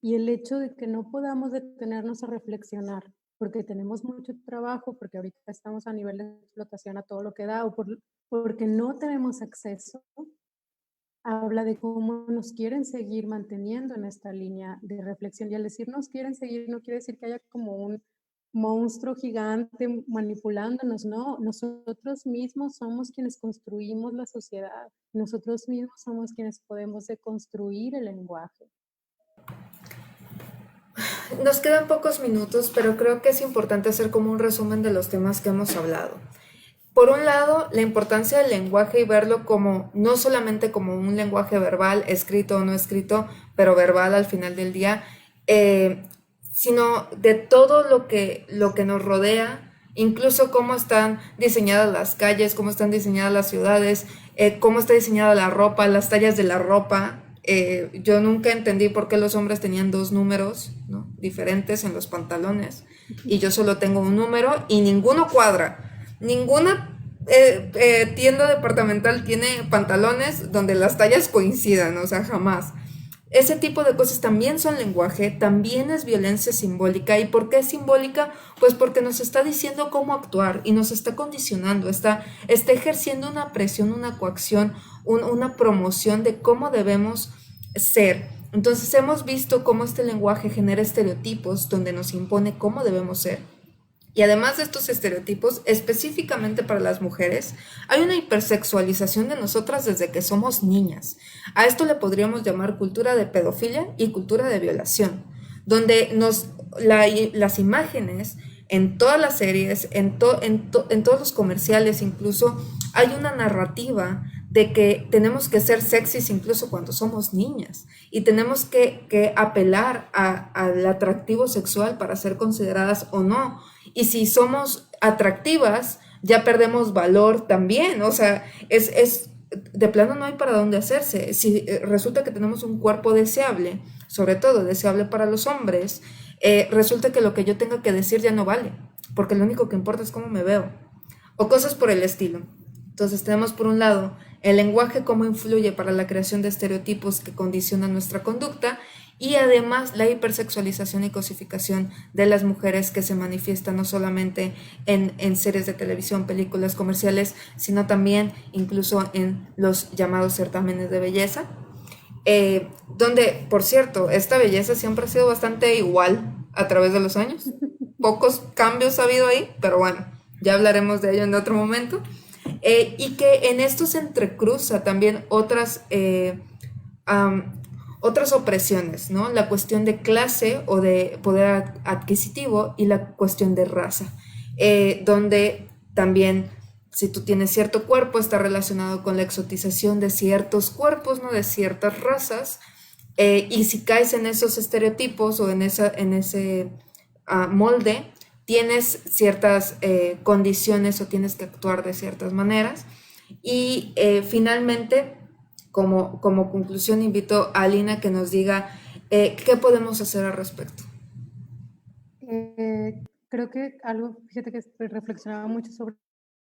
Y el hecho de que no podamos detenernos a reflexionar, porque tenemos mucho trabajo, porque ahorita estamos a nivel de explotación a todo lo que da, o porque no tenemos acceso, habla de cómo nos quieren seguir manteniendo en esta línea de reflexión. Y al decir nos quieren seguir, no quiere decir que haya como un monstruo gigante manipulándonos, no, nosotros mismos somos quienes construimos la sociedad, nosotros mismos somos quienes podemos deconstruir el lenguaje. Nos quedan pocos minutos, pero creo que es importante hacer como un resumen de los temas que hemos hablado. Por un lado, la importancia del lenguaje y verlo como no solamente como un lenguaje verbal, escrito o no escrito, pero verbal al final del día, sino de todo lo que nos rodea, incluso cómo están diseñadas las calles, cómo están diseñadas las ciudades, cómo está diseñada la ropa, las tallas de la ropa. Yo nunca entendí por qué los hombres tenían dos números, ¿no?, diferentes en los pantalones, y yo solo tengo un número y ninguno cuadra. Ninguna tienda departamental tiene pantalones donde las tallas coincidan, o sea, jamás. Ese tipo de cosas también son lenguaje, también es violencia simbólica. ¿Y por qué es simbólica? Pues porque nos está diciendo cómo actuar y nos está condicionando, está ejerciendo una presión, una coacción, una promoción de cómo debemos ser. Entonces hemos visto cómo este lenguaje genera estereotipos donde nos impone cómo debemos ser. Y además de estos estereotipos, específicamente para las mujeres, hay una hipersexualización de nosotras desde que somos niñas. A esto le podríamos llamar cultura de pedofilia y cultura de violación, donde las imágenes en todas las series, en todos los comerciales incluso, hay una narrativa de que tenemos que ser sexys incluso cuando somos niñas y tenemos que apelar al atractivo sexual para ser consideradas o no. Y si somos atractivas, ya perdemos valor también. O sea, de plano no hay para dónde hacerse. Si resulta que tenemos un cuerpo deseable, sobre todo deseable para los hombres, resulta que lo que yo tenga que decir ya no vale, porque lo único que importa es cómo me veo, o cosas por el estilo. Entonces tenemos por un lado el lenguaje cómo influye para la creación de estereotipos que condicionan nuestra conducta y además la hipersexualización y cosificación de las mujeres que se manifiesta no solamente en series de televisión, películas, comerciales, sino también incluso en los llamados certámenes de belleza, donde, por cierto, esta belleza siempre ha sido bastante igual a través de los años. Pocos cambios ha habido ahí, pero bueno, ya hablaremos de ello en otro momento. Y que en esto se entrecruza también um, otras opresiones, ¿no? La cuestión de clase o de poder adquisitivo y la cuestión de raza, donde también si tú tienes cierto cuerpo está relacionado con la exotización de ciertos cuerpos, ¿no? De ciertas razas, y si caes en esos estereotipos o en ese molde, tienes ciertas condiciones o tienes que actuar de ciertas maneras. Y finalmente, como conclusión, invito a Alina que nos diga qué podemos hacer al respecto. Creo que algo, fíjate que reflexionaba mucho sobre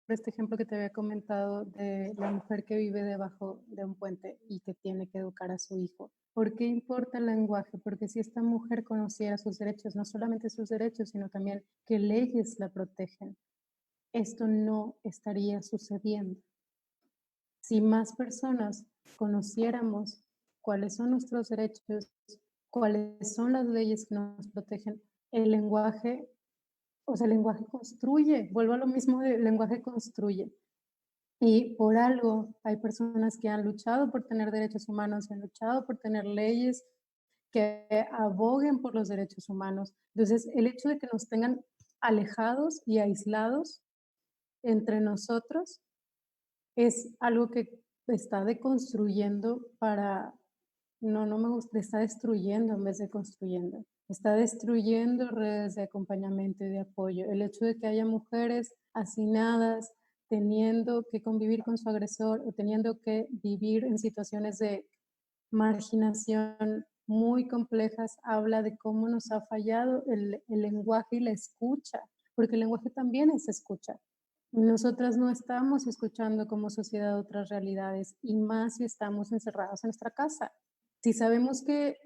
este ejemplo que te había comentado de la mujer que vive debajo de un puente y que tiene que educar a su hijo. ¿Por qué importa el lenguaje? Porque si esta mujer conociera sus derechos, no solamente sus derechos, sino también qué leyes la protegen, esto no estaría sucediendo. Si más personas conociéramos cuáles son nuestros derechos, cuáles son las leyes que nos protegen, el lenguaje, o sea, el lenguaje construye, vuelvo a lo mismo, el lenguaje construye. Y por algo hay personas que han luchado por tener derechos humanos, han luchado por tener leyes que aboguen por los derechos humanos. Entonces, el hecho de que nos tengan alejados y aislados entre nosotros es algo que está deconstruyendo para, no me gusta, está destruyendo en vez de construyendo. Está destruyendo redes de acompañamiento y de apoyo. El hecho de que haya mujeres hacinadas, teniendo que convivir con su agresor o teniendo que vivir en situaciones de marginación muy complejas, habla de cómo nos ha fallado el lenguaje y la escucha, porque el lenguaje también es escucha. Nosotras no estamos escuchando como sociedad otras realidades y más si estamos encerrados en nuestra casa. Si sabemos que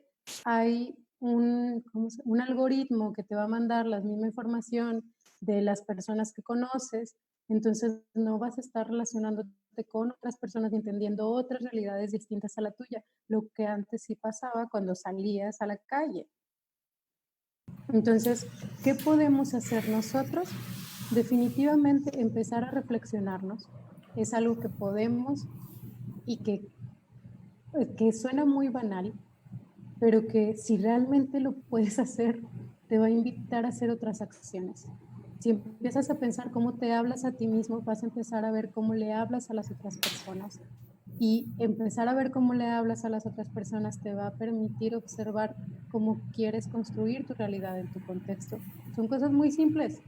hay un algoritmo que te va a mandar la misma información de las personas que conoces, entonces no vas a estar relacionándote con otras personas y entendiendo otras realidades distintas a la tuya, lo que antes sí pasaba cuando salías a la calle. Entonces, ¿qué podemos hacer nosotros? Definitivamente empezar a reflexionarnos. Es algo que podemos y que suena muy banal, pero que si realmente lo puedes hacer, te va a invitar a hacer otras acciones. Si empiezas a pensar cómo te hablas a ti mismo, vas a empezar a ver cómo le hablas a las otras personas. Y empezar a ver cómo le hablas a las otras personas te va a permitir observar cómo quieres construir tu realidad en tu contexto. Son cosas muy simples.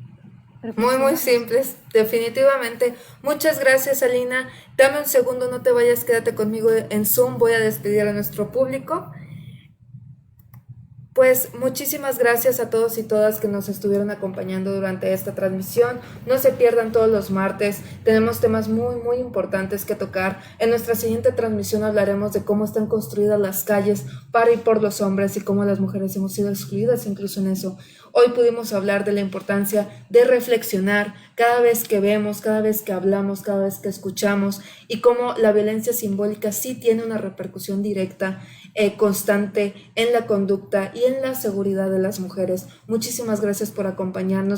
Muy simples, definitivamente. Muchas gracias, Alina. Dame un segundo, no te vayas, quédate conmigo en Zoom. Voy a despedir a nuestro público. Pues muchísimas gracias a todos y todas que nos estuvieron acompañando durante esta transmisión. No se pierdan todos los martes. Tenemos temas muy importantes que tocar. En nuestra siguiente transmisión hablaremos de cómo están construidas las calles para y por los hombres y cómo las mujeres hemos sido excluidas incluso en eso. Hoy pudimos hablar de la importancia de reflexionar cada vez que vemos, cada vez que hablamos, cada vez que escuchamos y cómo la violencia simbólica sí tiene una repercusión directa, constante en la conducta y en la seguridad de las mujeres. Muchísimas gracias por acompañarnos.